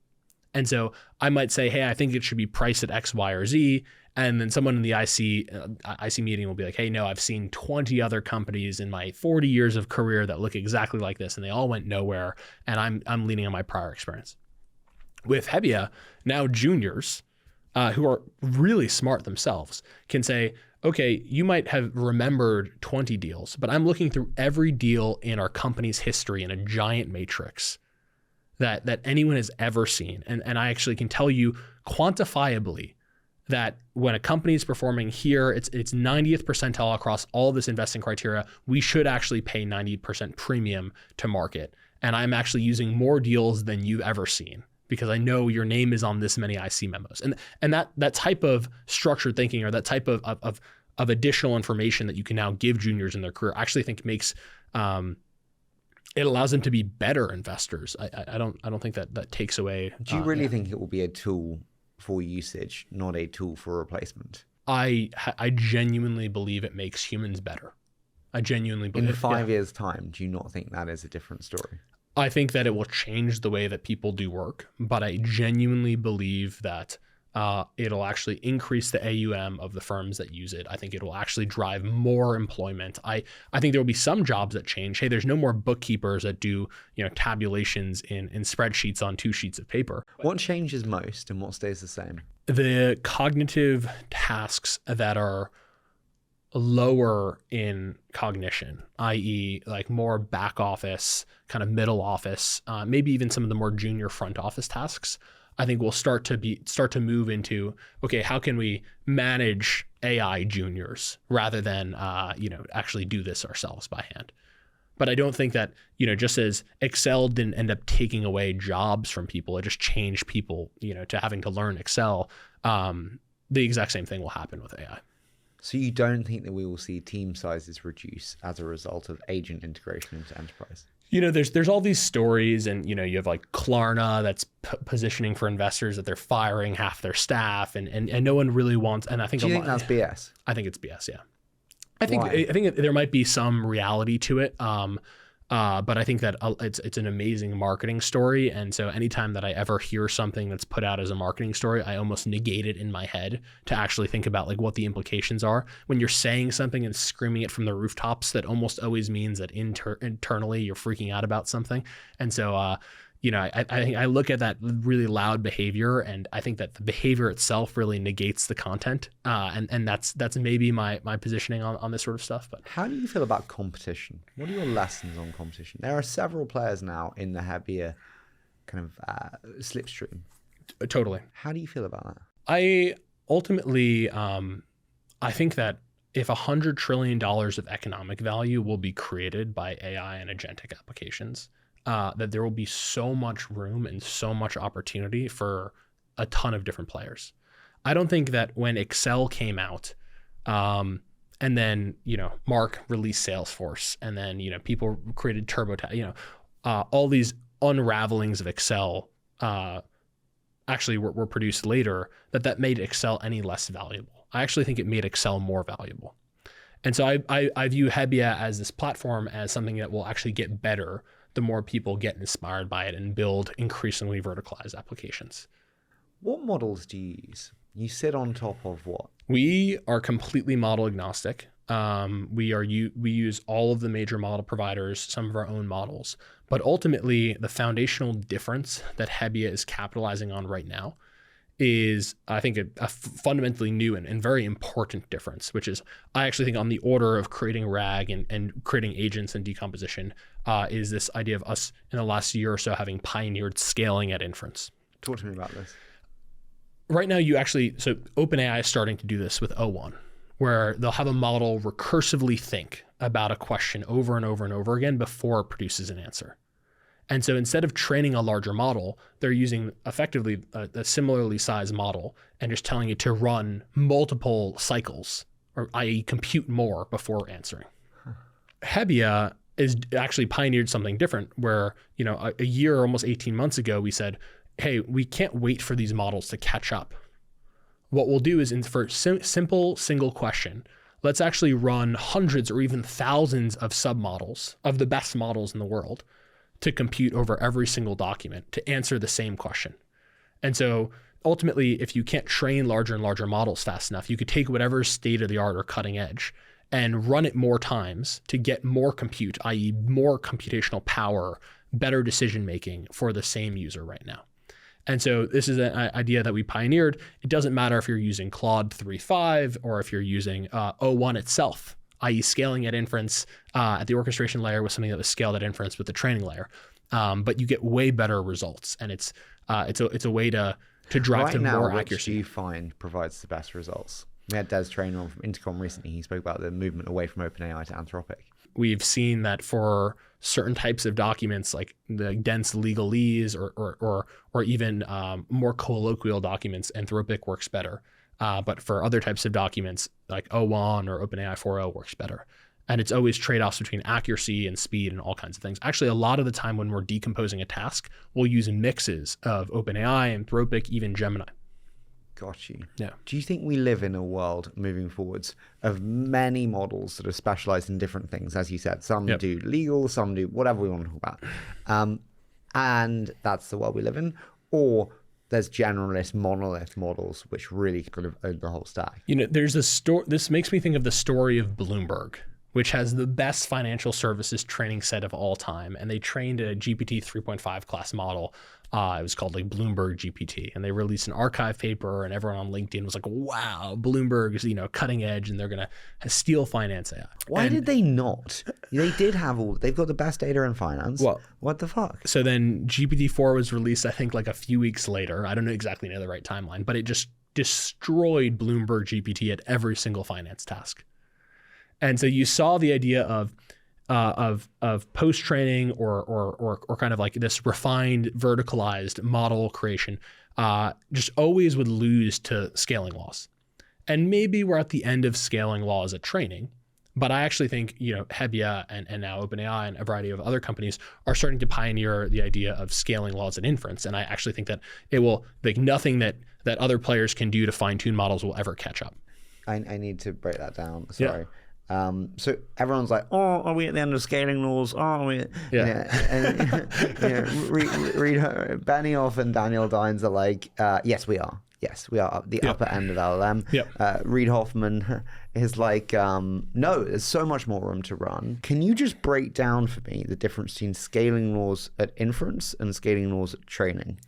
And so I might say, hey, I think it should be priced at X, Y, or Z. And then someone in the IC meeting will be like, hey, no, I've seen 20 other companies in my 40 years of career that look exactly like this, and they all went nowhere. And I'm leaning on my prior experience. With Hebbia, now juniors who are really smart themselves can say, okay, you might have remembered 20 deals, but I'm looking through every deal in our company's history in a giant matrix that anyone has ever seen. And I actually can tell you quantifiably that when a company is performing here, it's 90th percentile across all this investing criteria, we should actually pay 90% premium to market. And I'm actually using more deals than you've ever seen because I know your name is on this many IC memos. And that type of structured thinking, or that type of additional information that you can now give juniors in their career, I actually think makes it allows them to be better investors. I don't think that takes away. Do you really think it will be a tool for usage, not a tool for replacement? I genuinely believe it makes humans better. I genuinely believe. In 5 years' time, do you not think that is a different story? I think that it will change the way that people do work, but I genuinely believe that it'll actually increase the AUM of the firms that use it. I think it will actually drive more employment. I think there will be some jobs that change. Hey, there's no more bookkeepers that do tabulations in spreadsheets on 2 sheets of paper. What changes most and what stays the same? The cognitive tasks that are lower in cognition, i.e. like more back office, kind of middle office, maybe even some of the more junior front office tasks, I think we'll start to move into, okay, how can we manage AI juniors rather than actually do this ourselves by hand. But I don't think that, just as Excel didn't end up taking away jobs from people, it just changed people, to having to learn Excel. The exact same thing will happen with AI. So you don't think that we will see team sizes reduce as a result of agent integration into enterprise? There's all these stories, and you have like Klarna that's positioning for investors that they're firing half their staff, and no one really wants. And I think Do you think that's BS? I think it's BS. Yeah, Why? I think there might be some reality to it. But I think that it's an amazing marketing story, and so anytime that I ever hear something that's put out as a marketing story, I almost negate it in my head to actually think about like what the implications are. When you're saying something and screaming it from the rooftops, that almost always means that internally you're freaking out about something. And so I think I look at that really loud behavior, and I think that the behavior itself really negates the content. And that's maybe my positioning on this sort of stuff. But how do you feel about competition? What are your lessons on competition? There are several players now in the Hebbia kind of slipstream. Totally. How do you feel about that? I ultimately, I think that if $100 trillion of economic value will be created by AI and agentic applications, that there will be so much room and so much opportunity for a ton of different players. I don't think that when Excel came out, and then Mark released Salesforce, and then people created TurboTax, all these unravelings of Excel actually were produced later, that made Excel any less valuable. I actually think it made Excel more valuable. And so I view Hebbia as this platform as something that will actually get better the more people get inspired by it and build increasingly verticalized applications. What models do you use? You sit on top of what? We are completely model agnostic. We use all of the major model providers, some of our own models, but ultimately the foundational difference that Hebbia is capitalizing on right now is, I think, a fundamentally new and very important difference, which is I actually think on the order of creating RAG and creating agents and decomposition is this idea of us in the last year or so having pioneered scaling at inference. Talk to me about this. Right now, so OpenAI is starting to do this with O1, where they'll have a model recursively think about a question over and over and over again before it produces an answer. And so instead of training a larger model, they're using effectively a similarly sized model and just telling it to run multiple cycles, or i.e. compute more before answering. Hebbia is actually pioneered something different where, a year or almost 18 months ago, we said, hey, we can't wait for these models to catch up. What we'll do is for simple single question, let's actually run hundreds or even thousands of submodels of the best models in the world to compute over every single document to answer the same question. And so ultimately, if you can't train larger and larger models fast enough, you could take whatever state of the art or cutting edge and run it more times to get more compute, i.e. more computational power, better decision making for the same user right now. And so this is an idea that we pioneered. It doesn't matter if you're using Claude 3.5 or if you're using O1 itself, i.e. scaling at inference at the orchestration layer with something that was scaled at inference with the training layer. But you get way better results, and it's a way to drive right to now, more which accuracy. do you find provides the best results? We had Des Traynor on from Intercom recently. He spoke about the movement away from OpenAI to Anthropic. We've seen that for certain types of documents, like the dense legalese or even more colloquial documents, Anthropic works better. But for other types of documents, like O1 or OpenAI 4.0 works better. And it's always trade-offs between accuracy and speed and all kinds of things. Actually, a lot of the time when we're decomposing a task, we'll use mixes of OpenAI, Anthropic, even Gemini. Got you. Yeah. Do you think we live in a world moving forwards of many models that are specialized in different things? As you said, some do legal, some do whatever we want to talk about. And that's the world we live in? Or there's generalist monolith models which really kind of own the whole stack? There's a story. This makes me think of the story of Bloomberg, which has the best financial services training set of all time. And they trained a GPT 3.5 class model. It was called like Bloomberg GPT, and they released an archive paper, and everyone on LinkedIn was like, wow, Bloomberg is, cutting edge, and they're going to steal finance AI. Why did they not? They did have they've got the best data in finance. Well, what the fuck? So then GPT-4 was released, I think like a few weeks later. I don't know exactly the right timeline, but it just destroyed Bloomberg GPT at every single finance task. And so you saw the idea of post training or kind of like this refined verticalized model creation just always would lose to scaling laws. And maybe we're at the end of scaling laws at training. But I actually think, Hebbia and now OpenAI and a variety of other companies are starting to pioneer the idea of scaling laws at inference. And I actually think that it will, like, nothing that other players can do to fine tune models will ever catch up. I need to break that down. Sorry. Yeah. So everyone's like, "Oh, are we at the end of scaling laws? Oh, are we?" Reid Benioff and Daniel Dines are like, "Yes, we are. Yes, we are at the upper end of LLM." Reid Hoffman is like, "No, there's so much more room to run." Can you just break down for me the difference between scaling laws at inference and scaling laws at training?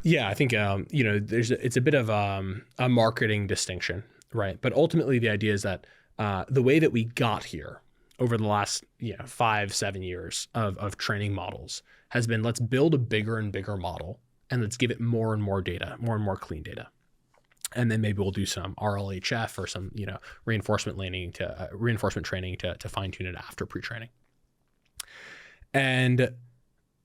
Yeah, I think it's a bit of a marketing distinction, right? But ultimately, the idea is that the way that we got here over the last 5-7 years of training models has been, let's build a bigger and bigger model, and let's give it more and more data, more and more clean data. And then maybe we'll do some RLHF or some reinforcement training to fine tune it after pre-training. And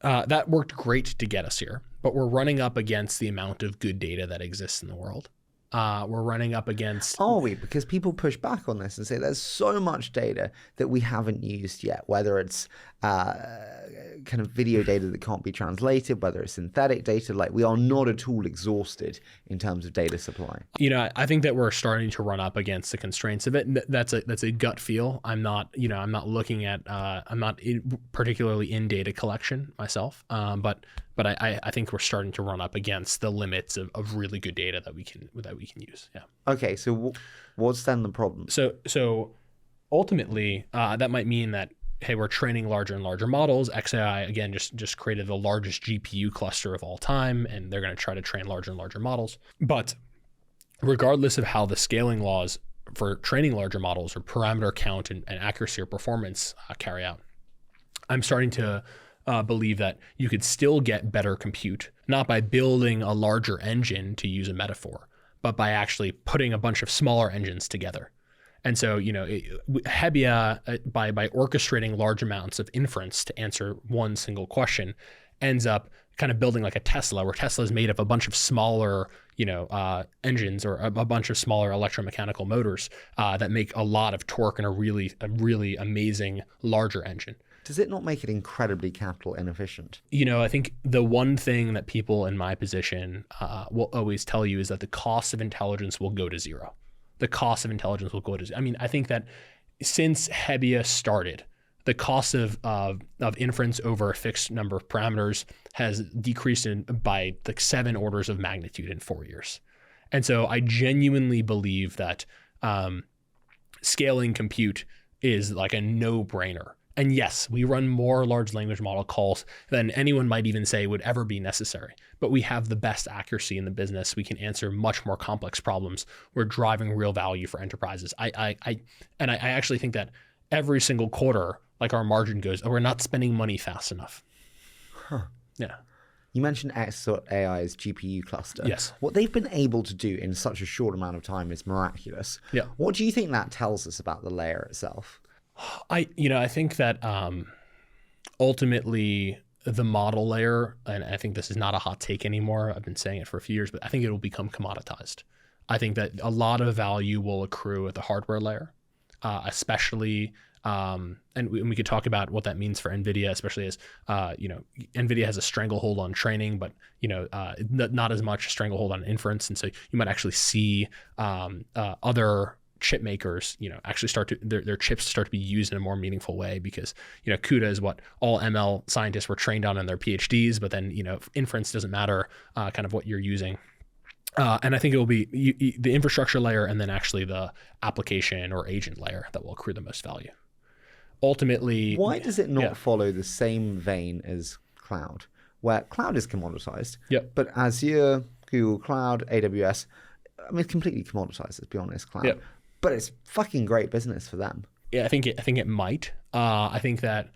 that worked great to get us here, but we're running up against the amount of good data that exists in the world. We're running up against... Are we? Because people push back on this and say there's so much data that we haven't used yet, whether it's kind of video data that can't be translated, whether it's synthetic data. Like, we are not at all exhausted in terms of data supply. I think that we're starting to run up against the constraints of it. That's a gut feel. I'm not looking at, I'm not particularly in data collection myself, but I think we're starting to run up against the limits of really good data that we can use. Yeah. Okay. So what's then the problem? So ultimately, that might mean that, hey, we're training larger and larger models. xAI, again, just created the largest GPU cluster of all time, and they're going to try to train larger and larger models. But regardless of how the scaling laws for training larger models or parameter count and accuracy or performance carry out, I'm starting to believe that you could still get better compute, not by building a larger engine, to use a metaphor, but by actually putting a bunch of smaller engines together. And so, Hebbia, by orchestrating large amounts of inference to answer one single question, ends up kind of building like a Tesla, where Tesla is made of a bunch of smaller, engines, or a bunch of smaller electromechanical motors that make a lot of torque in a really amazing larger engine. Does it not make it incredibly capital inefficient? I think the one thing that people in my position will always tell you is that the cost of intelligence will go to zero. The cost of intelligence will go to zero. I mean, I think that since Hebbia started, the cost of inference over a fixed number of parameters has decreased by like 7 orders of magnitude in 4 years. And so I genuinely believe that scaling compute is like a no-brainer. And yes, we run more large language model calls than anyone might even say would ever be necessary. But we have the best accuracy in the business. We can answer much more complex problems. We're driving real value for enterprises. I actually think that every single quarter, like, our margin goes, we're not spending money fast enough. Huh. Yeah. You mentioned AI's GPU cluster. Yes. What they've been able to do in such a short amount of time is miraculous. Yeah. What do you think that tells us about the layer itself? I think that ultimately the model layer, and I think this is not a hot take anymore, I've been saying it for a few years, but I think it will become commoditized. I think that a lot of value will accrue at the hardware layer, especially, and we could talk about what that means for NVIDIA, especially as, NVIDIA has a stranglehold on training, but, not as much stranglehold on inference. And so you might actually see other chip makers, actually their chips start to be used in a more meaningful way, because, CUDA is what all ML scientists were trained on in their PhDs, but then, inference doesn't matter kind of what you're using. And I think it will be the infrastructure layer and then actually the application or agent layer that will accrue the most value. Ultimately, why does it not follow the same vein as cloud, where cloud is commoditized, but Azure, Google Cloud, AWS, I mean, it's completely commoditized, let's be honest, cloud. But it's fucking great business for them. Yeah, I think it might. I think that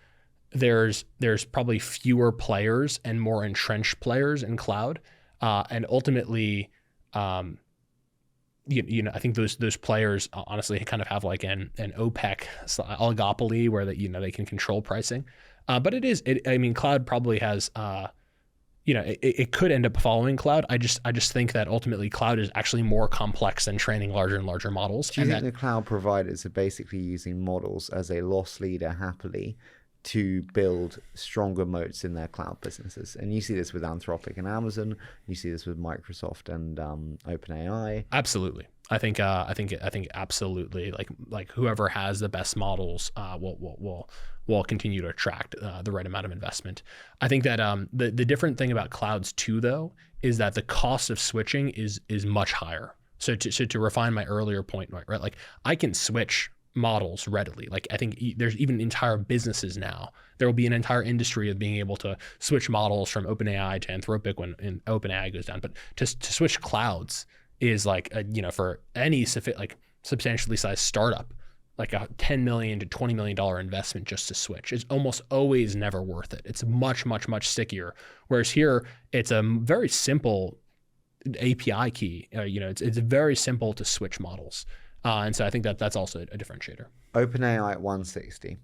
there's probably fewer players and more entrenched players in cloud, and ultimately, I think those players honestly kind of have like an OPEC oligopoly where they can control pricing. But cloud probably has it could end up following cloud. I just think that ultimately cloud is actually more complex than training larger and larger models. Do you think the cloud providers are basically using models as a loss leader happily to build stronger moats in their cloud businesses? And you see this with Anthropic and Amazon. You see this with Microsoft and OpenAI. Absolutely. I think absolutely. Like whoever has the best models will continue to attract the right amount of investment. I think that the different thing about clouds too, though, is that the cost of switching is much higher. So to refine my earlier point, right? Like I can switch models readily. Like I think there's even entire businesses now. There will be an entire industry of being able to switch models from OpenAI to Anthropic when OpenAI goes down. But to switch clouds is like for any substantially sized startup, like a $10 million to $20 million investment just to switch. It's almost always never worth it. It's much, much, much stickier. Whereas here, it's a very simple API key. It's very simple to switch models. And so I think that's also a differentiator. OpenAI at 160,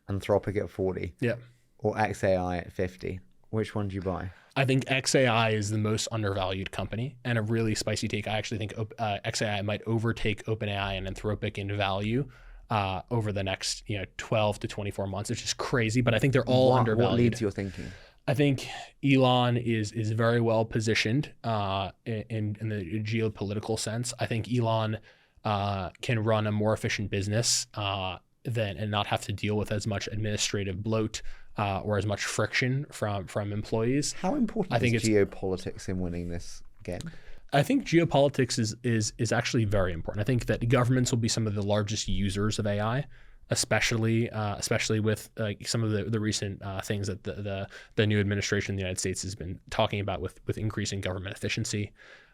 Anthropic at 40, yeah, or XAI at 50. Which one do you buy? I think XAI is the most undervalued company, and a really spicy take. I actually think XAI might overtake OpenAI and Anthropic in value over the next 12 to 24 months. It's just crazy, but I think they're all undervalued. What leads your thinking? I think Elon is very well positioned in the geopolitical sense. I think Elon can run a more efficient business and not have to deal with as much administrative bloat or as much friction from employees. How important is geopolitics in winning this game? I think geopolitics is actually very important. I think that governments will be some of the largest users of AI, especially with some of the recent things that the new administration in the United States has been talking about with increasing government efficiency.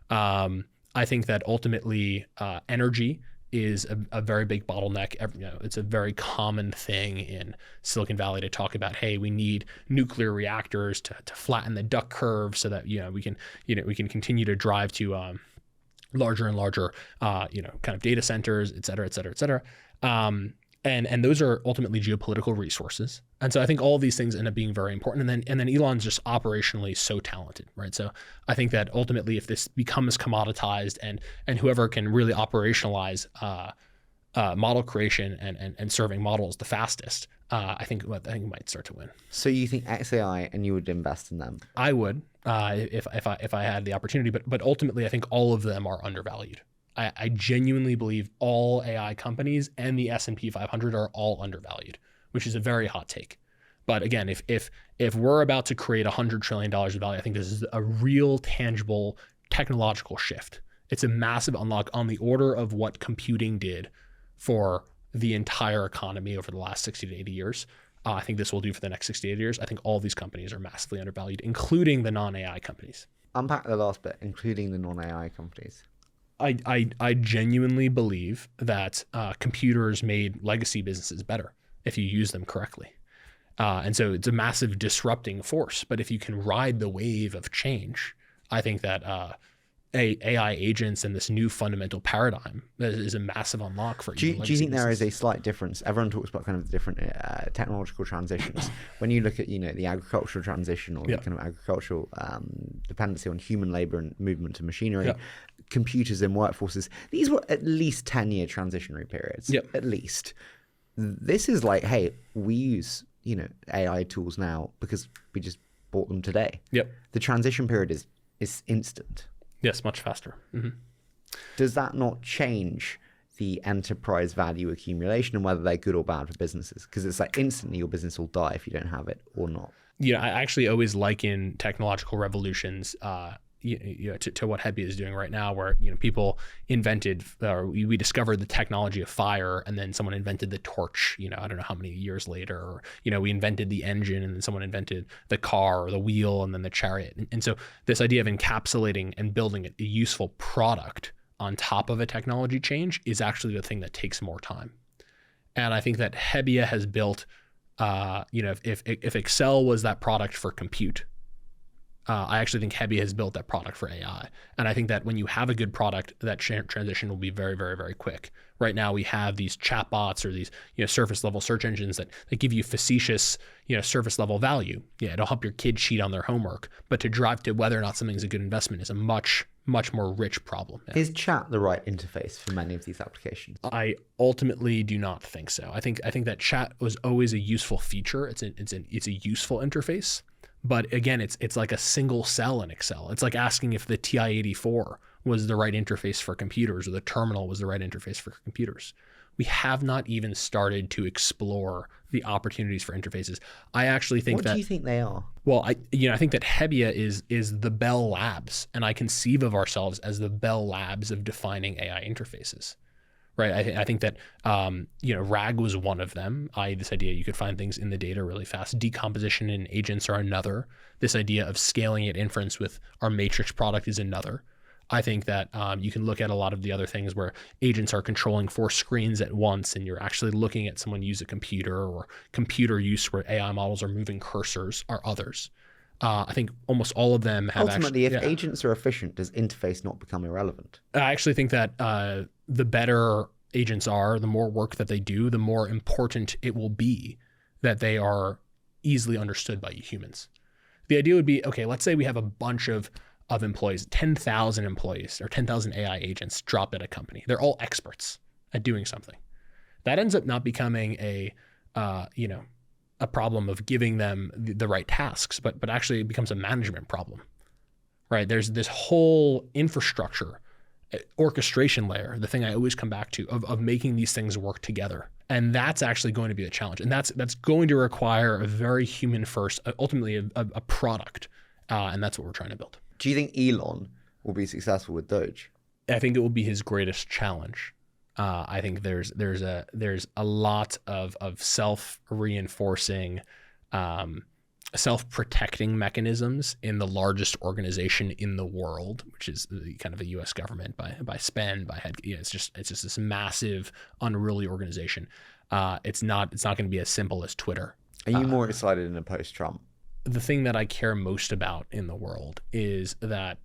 I think that ultimately energy is a very big bottleneck. It's a very common thing in Silicon Valley to talk about, hey, we need nuclear reactors to flatten the duck curve so that we can continue to drive to larger and larger kind of data centers, et cetera, et cetera, et cetera. And those are ultimately geopolitical resources. And so I think all of these things end up being very important. And then Elon's just operationally so talented, right? So I think that ultimately if this becomes commoditized and whoever can really operationalize model creation and serving models the fastest, I think we might start to win. So you think XAI and you would invest in them? I would if I had the opportunity, but ultimately I think all of them are undervalued. I genuinely believe all AI companies and the S&P 500 are all undervalued, which is a very hot take. But again, if we're about to create $100 trillion of value, I think this is a real tangible technological shift. It's a massive unlock on the order of what computing did for the entire economy over the last 60 to 80 years. I think this will do for the next 60 to 80 years. I think all these companies are massively undervalued, including the non-AI companies. Unpack the last bit, including the non-AI companies. I genuinely believe that computers made legacy businesses better if you use them correctly. And so it's a massive disrupting force. But if you can ride the wave of change, I think that AI agents and this new fundamental paradigm is a massive unlock for do you think there is a slight difference? Everyone talks about kind of the different technological transitions. When you look at the agricultural transition or the kind of agricultural dependency on human labor and movement to machinery, computers and workforces, these were at least 10-year transitionary periods. At least. This is like, hey, we use AI tools now because we just bought them today. The transition period is instant. Yes, much faster. Mm-hmm. Does that not change the enterprise value accumulation and whether they're good or bad for businesses? Because it's like instantly your business will die if you don't have it or not. I actually always liken technological revolutions to what Hebbia is doing right now, where people invented or we discovered the technology of fire, and then someone invented the torch. I don't know how many years later, or we invented the engine, and then someone invented the car or the wheel, and then the chariot. And so this idea of encapsulating and building a useful product on top of a technology change is actually the thing that takes more time. And I think that Hebbia has built, if Excel was that product for compute, I actually think Hebbia has built that product for AI. And I think that when you have a good product, that transition will be very, very, very quick. Right now, we have these chatbots or these surface level search engines that give you facetious surface level value. Yeah, it'll help your kid cheat on their homework. But to drive to whether or not something's a good investment is a much more rich problem. Yeah. Is chat the right interface for many of these applications? I ultimately do not think so. I think that chat was always a useful feature. It's a useful interface. But again, it's like a single cell in Excel. It's like asking if the TI-84 was the right interface for computers or the terminal was the right interface for computers. We have not even started to explore the opportunities for interfaces. I actually think What do you think they are? Well, I think that Hebbia is the Bell Labs, and I conceive of ourselves as the Bell Labs of defining AI interfaces. Right. I think that, RAG was one of them. This idea you could find things in the data really fast. Decomposition in agents are another. This idea of scaling at inference with our matrix product is another. I think that you can look at a lot of the other things where agents are controlling 4 screens at once, and you're actually looking at someone use a computer, or computer use where AI models are moving cursors are others. I think almost all of them have ultimately, if agents are efficient, does interface not become irrelevant? I actually think that the better agents are, the more work that they do, the more important it will be that they are easily understood by humans. The idea would be, okay, let's say we have a bunch of employees, 10,000 employees or 10,000 AI agents dropped at a company. They're all experts at doing something. That ends up not becoming a problem of giving them the right tasks, but actually it becomes a management problem, right? There's this whole infrastructure, orchestration layer, the thing I always come back to, of making these things work together. And that's actually going to be a challenge. And that's going to require a very human first, ultimately a product. And that's what we're trying to build. Do you think Elon will be successful with Doge? I think it will be his greatest challenge. I think there's a lot of self-reinforcing, self-protecting mechanisms in the largest organization in the world, which is kind of the U.S. government by spend, by head. It's just this massive, unruly organization. It's not going to be as simple as Twitter. Are you more excited in a post-Trump? The thing that I care most about in the world is that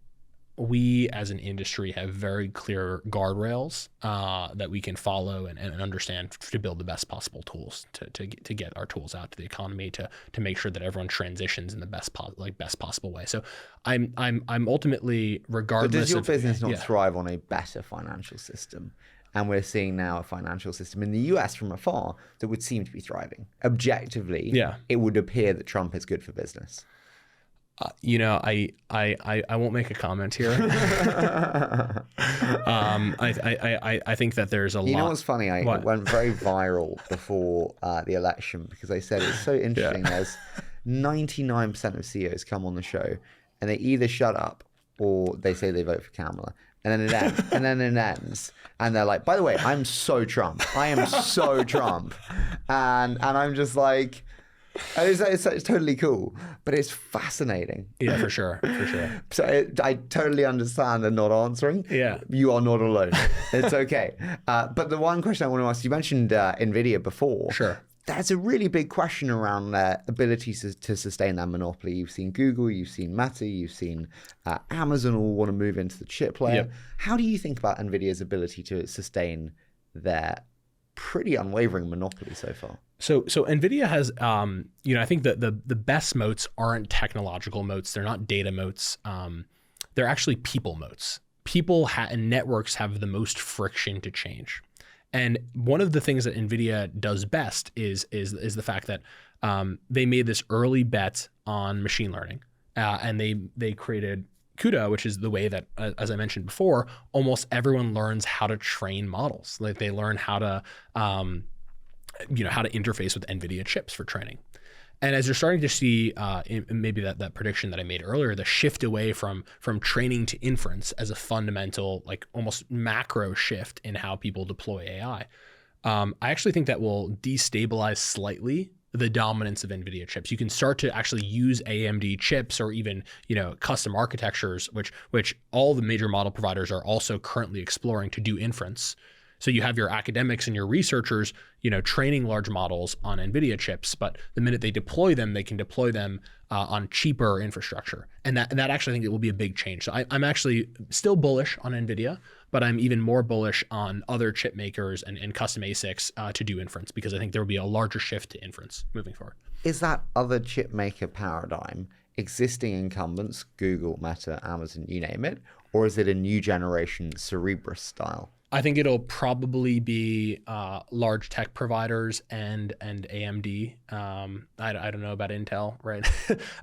we as an industry have very clear guardrails that we can follow and understand to build the best possible tools to get our tools out to the economy, to make sure that everyone transitions in the best possible way. So I'm ultimately, regardless. But does your business not thrive on a better financial system? And we're seeing now a financial system in the US from afar that would seem to be thriving. Objectively, it would appear that Trump is good for business. I won't make a comment here. I think that there's a lot. You know what's funny? I went very viral before the election because I said it's so interesting. There's 99% of CEOs come on the show and they either shut up or they say they vote for Kamala. And then it ends. And they're like, by the way, I'm so Trump. I am so Trump. And I'm just like, it's totally cool. But it's fascinating. Yeah, for sure. So I totally understand and not answering. Yeah. You are not alone. It's okay. But the one question I want to ask, you mentioned NVIDIA before. Sure. That's a really big question around their ability to sustain that monopoly. You've seen Google, you've seen Meta, you've seen Amazon all want to move into the chip layer. Yep. How do you think about NVIDIA's ability to sustain their pretty unwavering monopoly so far? So NVIDIA has, I think that the best moats aren't technological moats. They're not data moats. They're actually people moats. People and networks have the most friction to change. And one of the things that NVIDIA does best is the fact that they made this early bet on machine learning, and they created CUDA, which is the way that, as I mentioned before, almost everyone learns how to train models. Like they learn how to interface with NVIDIA chips for training. And as you're starting to see, maybe that prediction that I made earlier, the shift away from training to inference as a fundamental, like almost macro shift in how people deploy AI, I actually think that will destabilize slightly the dominance of NVIDIA chips. You can start to actually use AMD chips or even custom architectures, which all the major model providers are also currently exploring to do inference. So you have your academics and your researchers, training large models on NVIDIA chips, but the minute they deploy them, they can deploy them on cheaper infrastructure. And that actually, I think it will be a big change. So I'm actually still bullish on NVIDIA, but I'm even more bullish on other chip makers and custom ASICs to do inference, because I think there will be a larger shift to inference moving forward. Is that other chip maker paradigm existing incumbents, Google, Meta, Amazon, you name it, or is it a new generation Cerebrus style? I think it'll probably be large tech providers and AMD. I don't know about Intel, right?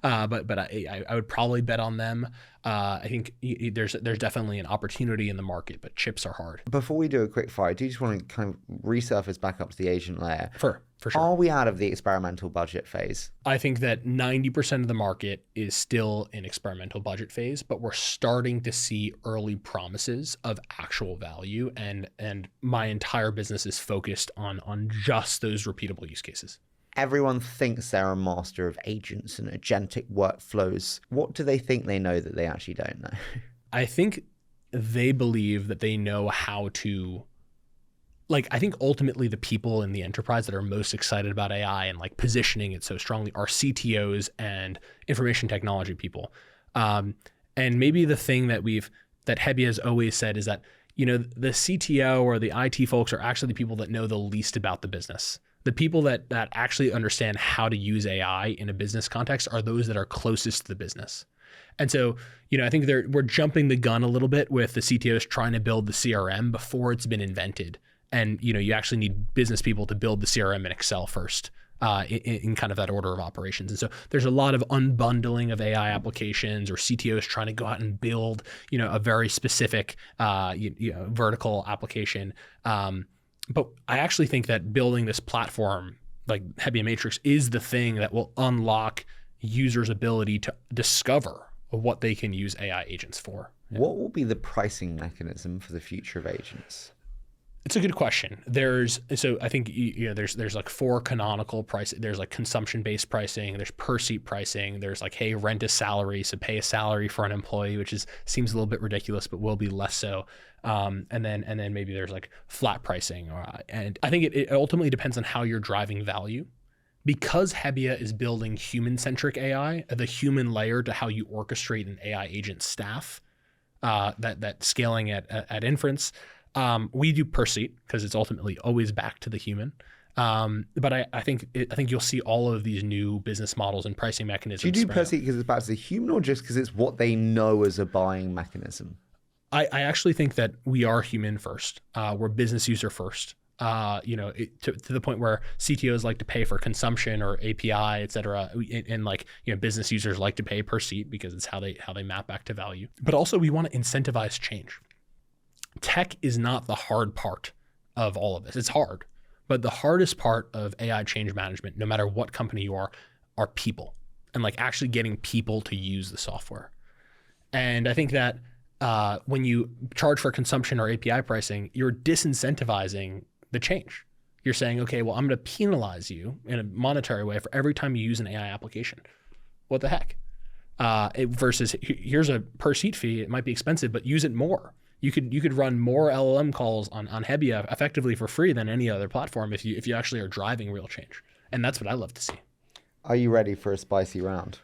but I would probably bet on them. I think there's definitely an opportunity in the market, but chips are hard. Before we do a quick fire, I do just want to kind of resurface back up to the agent layer. For sure. Are we out of the experimental budget phase? I think that 90% of the market is still in experimental budget phase, but we're starting to see early promises of actual value. And my entire business is focused on just those repeatable use cases. Everyone thinks they're a master of agents and agentic workflows. What do they think they know that they actually don't know? I think they believe that they know how to, I think ultimately the people in the enterprise that are most excited about AI and positioning it so strongly are CTOs and information technology people. And maybe the thing that Hebbia has always said is that, the CTO or the IT folks are actually the people that know the least about the business. The people that actually understand how to use AI in a business context are those that are closest to the business. And so, I think we're jumping the gun a little bit with the CTOs trying to build the CRM before it's been invented. And, you actually need business people to build the CRM in Excel first in kind of that order of operations. And so there's a lot of unbundling of AI applications or CTOs trying to go out and build, a very specific vertical application. But I actually think that building this platform like Hebbia Matrix is the thing that will unlock users' ability to discover what they can use AI agents for. What will be the pricing mechanism for the future of agents? It's a good question. I think there's 4 canonical prices. There's consumption-based pricing. There's per seat pricing. There's hey, rent a salary, so pay a salary for an employee, which seems a little bit ridiculous, but will be less so. And then maybe there's flat pricing. And I think it ultimately depends on how you're driving value. Because Hebbia is building human-centric AI, the human layer to how you orchestrate an AI agent staff, that scaling at inference. We do per seat because it's ultimately always back to the human. But I think you'll see all of these new business models and pricing mechanisms. Do you do per seat because it's back to the human, or just because it's what they know as a buying mechanism? I actually think that we are human first. We're business user first. To the point where CTOs like to pay for consumption or API, et cetera, and business users like to pay per seat because it's how they map back to value. But also we want to incentivize change. Tech is not the hard part of all of this. It's hard, but the hardest part of AI change management, no matter what company you are people, and actually getting people to use the software. And I think that when you charge for consumption or API pricing, you're disincentivizing the change. You're saying, okay, well, I'm going to penalize you in a monetary way for every time you use an AI application. What the heck? Versus here's a per seat fee. It might be expensive, but use it more. You could run more LLM calls on Hebbia effectively for free than any other platform if you actually are driving real change. And that's what I love to see. Are you ready for a spicy round?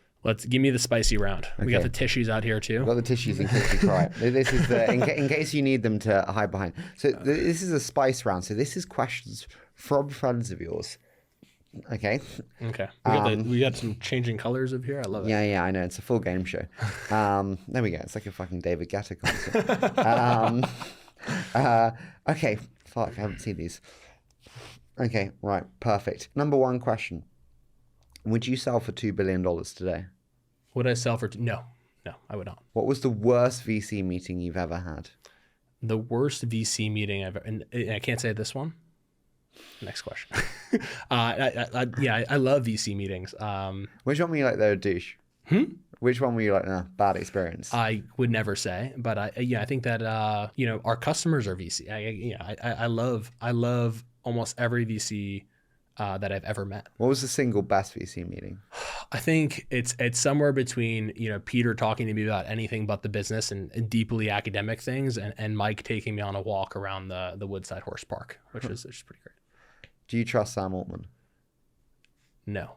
Give me the spicy round. Okay. We got the tissues out here too. We've got the tissues in case you cry. This is in case you need them to hide behind. So this is a spice round. So this is questions from friends of yours. Okay. We got some changing colors up here. I love it. Yeah, I know. It's a full game show. There we go. It's like a fucking David Guetta concert. Okay. Fuck, I haven't seen these. Okay, right. Perfect. Number 1 question. Would you sell for $2 billion today? Would I sell for No, I would not. What was the worst VC meeting you've ever had? The worst VC meeting I've ever, and I can't say this one. Next question. I love VC meetings. Which one were you like, they're a douche? Which one were you like, bad experience? I would never say, but I think that our customers are VC. I love almost every VC that I've ever met. What was the single best VC meeting? I think it's somewhere between, Peter talking to me about anything but the business and deeply academic things, and Mike taking me on a walk around the Woodside Horse Park, which is pretty great. Do you trust Sam Altman? No.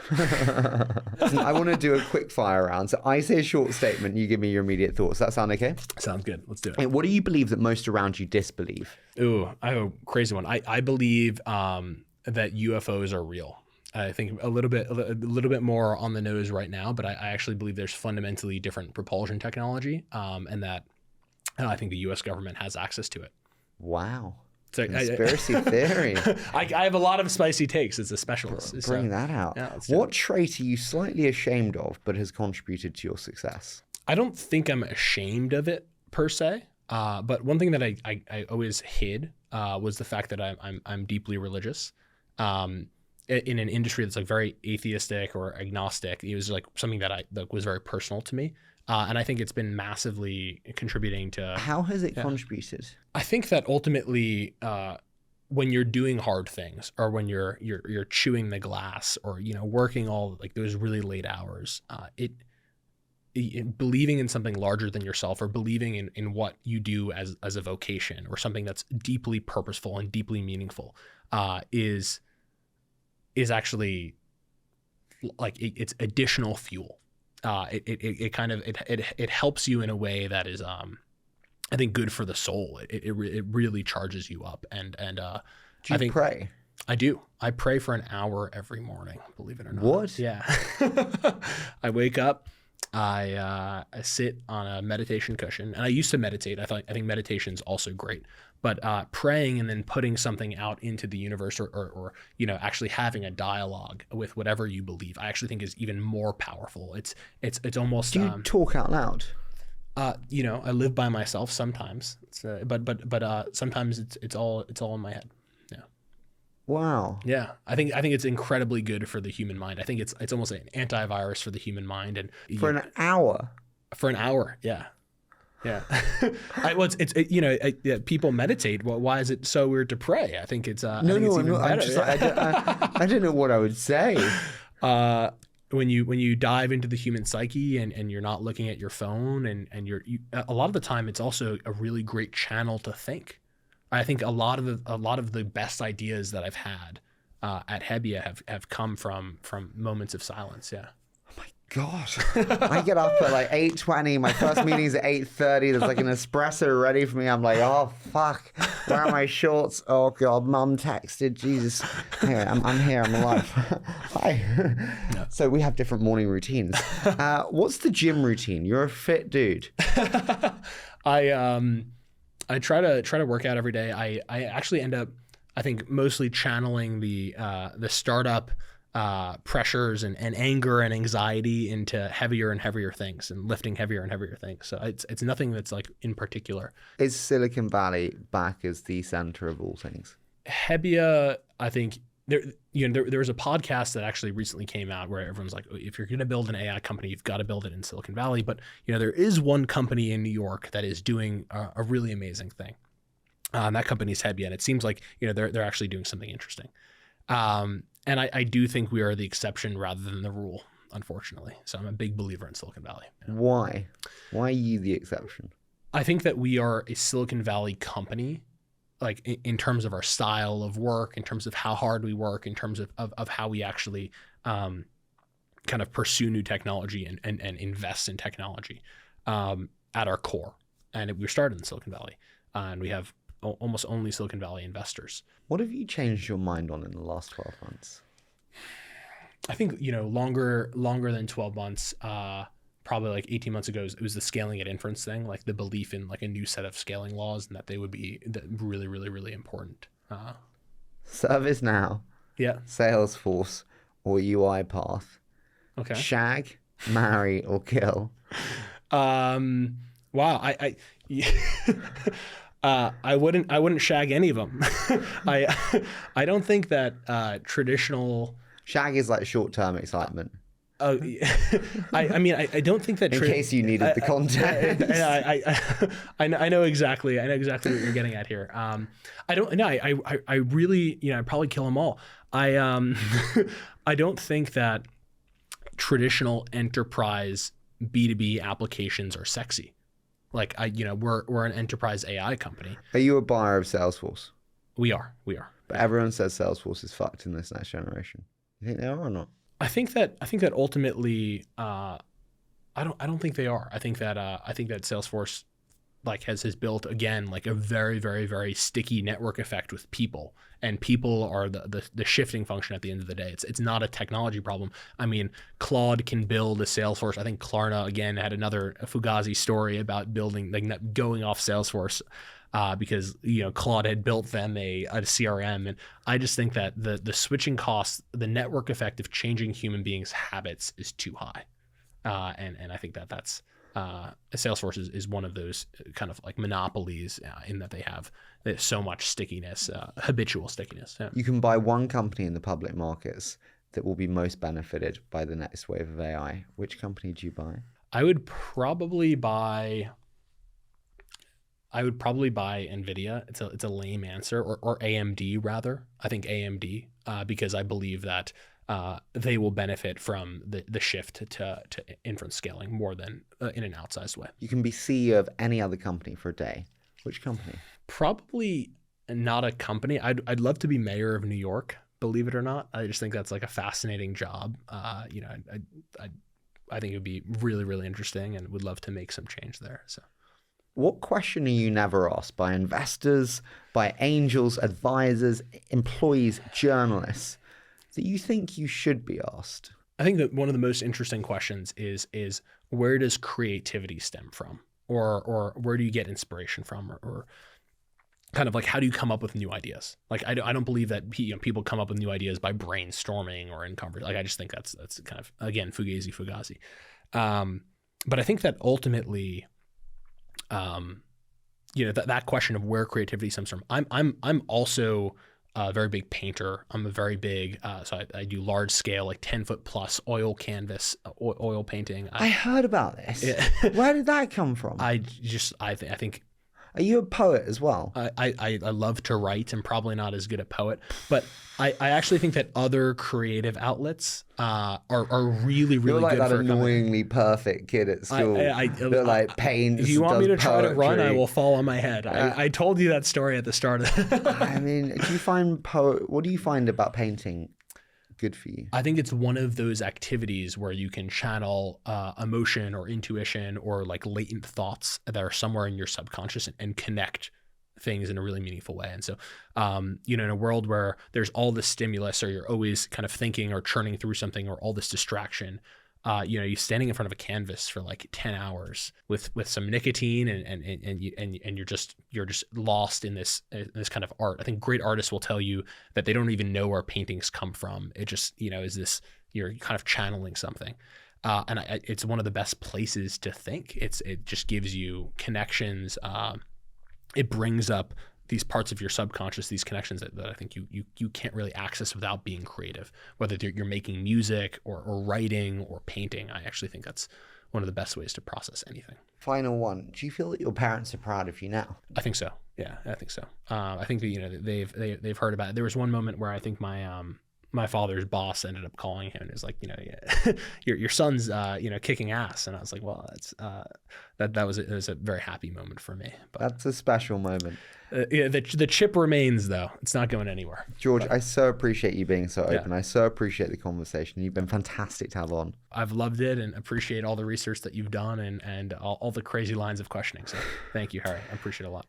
Listen, I want to do a quick fire round. So I say a short statement, you give me your immediate thoughts. Does that sound okay? Sounds good. Let's do it. Hey, what do you believe that most around you disbelieve? Ooh, I have a crazy one. I believe that UFOs are real. I think a little bit more on the nose right now, but I actually believe there's fundamentally different propulsion technology, and that I think the U.S. government has access to it. Wow. So Conspiracy theory. I have a lot of spicy takes as a specialist. Bring that out. Yeah, what trait are you slightly ashamed of but has contributed to your success? I don't think I'm ashamed of it per se, but one thing that I always hid was the fact that I'm deeply religious. In an industry that's like very atheistic or agnostic, it was like something that was very personal to me. And I think it's been massively contributing to. How has it contributed? I think that ultimately, when you're doing hard things, or when you're chewing the glass, or working all like those really late hours, believing in something larger than yourself, or believing in what you do as a vocation, or something that's deeply purposeful and deeply meaningful, is actually like it's additional fuel. It helps you in a way that is I think good for the soul. It really charges you up. And do you pray? I do. I pray for an hour every morning, believe it or not. What? Yeah. I wake up, I sit on a meditation cushion, and I used to meditate. I think meditation is also great, but praying and then putting something out into the universe, or actually having a dialogue with whatever you believe, I actually think is even more powerful. It's almost. Do you talk out loud? I live by myself sometimes, but sometimes it's all in my head. Yeah. Wow. Yeah, I think it's incredibly good for the human mind. I think it's almost an antivirus for the human mind. And for an hour. For an hour, yeah. Yeah. People meditate. Well, why is it so weird to pray? I think it's I don't know what I would say. When you dive into the human psyche and you're not looking at your phone, and a lot of the time it's also a really great channel to think. I think a lot of the best ideas that I've had at Hebbia have come from moments of silence. Yeah. Oh my God. I get up at like 8:20. My first meeting's at 8:30. There's like an espresso ready for me. I'm like, oh fuck, where are my shorts? Oh God, Mum texted. Jesus. Anyway, I'm here. I'm alive. Hi. No. So we have different morning routines. What's the gym routine? You're a fit dude. I try to work out every day. I actually end up, I think, mostly channeling the startup pressures and anger and anxiety into heavier and heavier things, and lifting heavier and heavier things. So it's nothing that's like in particular. Is Silicon Valley back as the center of all things? Hebbia, I think there was a podcast that actually recently came out where everyone's like, if you're going to build an AI company, you've got to build it in Silicon Valley. But there is one company in New York that is doing a really amazing thing. That company is Hebbia, and it seems like they're actually doing something interesting. And I do think we are the exception rather than the rule, unfortunately. So I'm a big believer in Silicon Valley. Why? Why are you the exception? I think that we are a Silicon Valley company, like in terms of our style of work, in terms of how hard we work, in terms of how we actually kind of pursue new technology and invest in technology at our core. And we started in Silicon Valley, and we have almost only Silicon Valley investors. What have you changed your mind on in the last 12 months? I think, longer than 12 months, probably like 18 months ago, it was the scaling at inference thing, like the belief in like a new set of scaling laws, and that they would be really, really, really important. ServiceNow, yeah, Salesforce, or UiPath. Okay. Shag, marry, or kill. Wow. I wouldn't shag any of them. I don't think that traditional shag is like short-term excitement. Oh, I mean, I don't think that. In case you needed the context. I know exactly. I know exactly what you're getting at here. I don't know. I really, I'd probably kill them all. I I don't think that traditional enterprise B2B applications are sexy. Like we're an enterprise AI company. Are you a buyer of Salesforce? We are. But everyone says Salesforce is fucked in this next generation. You think they are or not? I think that ultimately, I don't think they are. I think that Salesforce like has built again like a very, very, very sticky network effect with people, and people are the shifting function at the end of the day. It's not a technology problem. I mean, Claude can build a Salesforce. I think Klarna again had another Fugazi story about building like going off Salesforce. Because Claude had built them a CRM, and I just think that the switching costs, the network effect of changing human beings' habits is too high, and I think that's Salesforce is one of those kind of like monopolies in that they have so much stickiness, habitual stickiness. Yeah. You can buy one company in the public markets that will be most benefited by the next wave of AI. Which company do you buy? I would probably buy NVIDIA. It's a lame answer, or AMD rather. I think AMD because I believe that they will benefit from the shift to inference scaling more than in an outsized way. You can be CEO of any other company for a day. Which company? Probably not a company. I'd love to be mayor of New York, believe it or not. I just think that's like a fascinating job. I think it would be really, really interesting, and would love to make some change there. So. What question are you never asked by investors, by angels, advisors, employees, journalists that you think you should be asked? I think that one of the most interesting questions is where does creativity stem from, or where do you get inspiration from, or kind of like how do you come up with new ideas? Like I don't believe that people come up with new ideas by brainstorming or in conversation. Like I just think that's kind of again Fugazi. But I think that ultimately. That question of where creativity stems from. I'm also a very big painter. I'm a very big, so I do large scale, like 10-foot plus oil canvas, oil painting. I heard about this. Yeah. Where did that come from? I think. Are you a poet as well? I love to write. I'm probably not as good a poet, but I actually think that other creative outlets are really, really You're like good that for annoyingly perfect kid at school that like paints. If you want me to try to run, I poetry. will fall on my head. I told you that story at the start of I mean, do you find what do you find about painting good for you? I think it's one of those activities where you can channel emotion or intuition or like latent thoughts that are somewhere in your subconscious and connect things in a really meaningful way. And so, in a world where there's all this stimulus, or you're always kind of thinking or churning through something, or all this distraction, you're standing in front of a canvas for like 10 hours with some nicotine and you're just lost in this kind of art. I think great artists will tell you that they don't even know where paintings come from. It just, is this, you're kind of channeling something. And it's one of the best places to think. It just gives you connections. It brings up these parts of your subconscious, these connections that I think you can't really access without being creative, whether you're making music or writing or painting. I actually think that's one of the best ways to process anything. Final one. Do you feel that your parents are proud of you now? I think so. Yeah, I think so. I think that they've heard about it. There was one moment where I think my father's boss ended up calling him and was like, your son's kicking ass, and I was like, well, that's that was a very happy moment for me. But that's a special moment. The chip remains though; it's not going anywhere. George, I so appreciate you being so open. I so appreciate the conversation. You've been fantastic to have on. I've loved it and appreciate all the research that you've done and all the crazy lines of questioning. So thank you, Harry. I appreciate it a lot.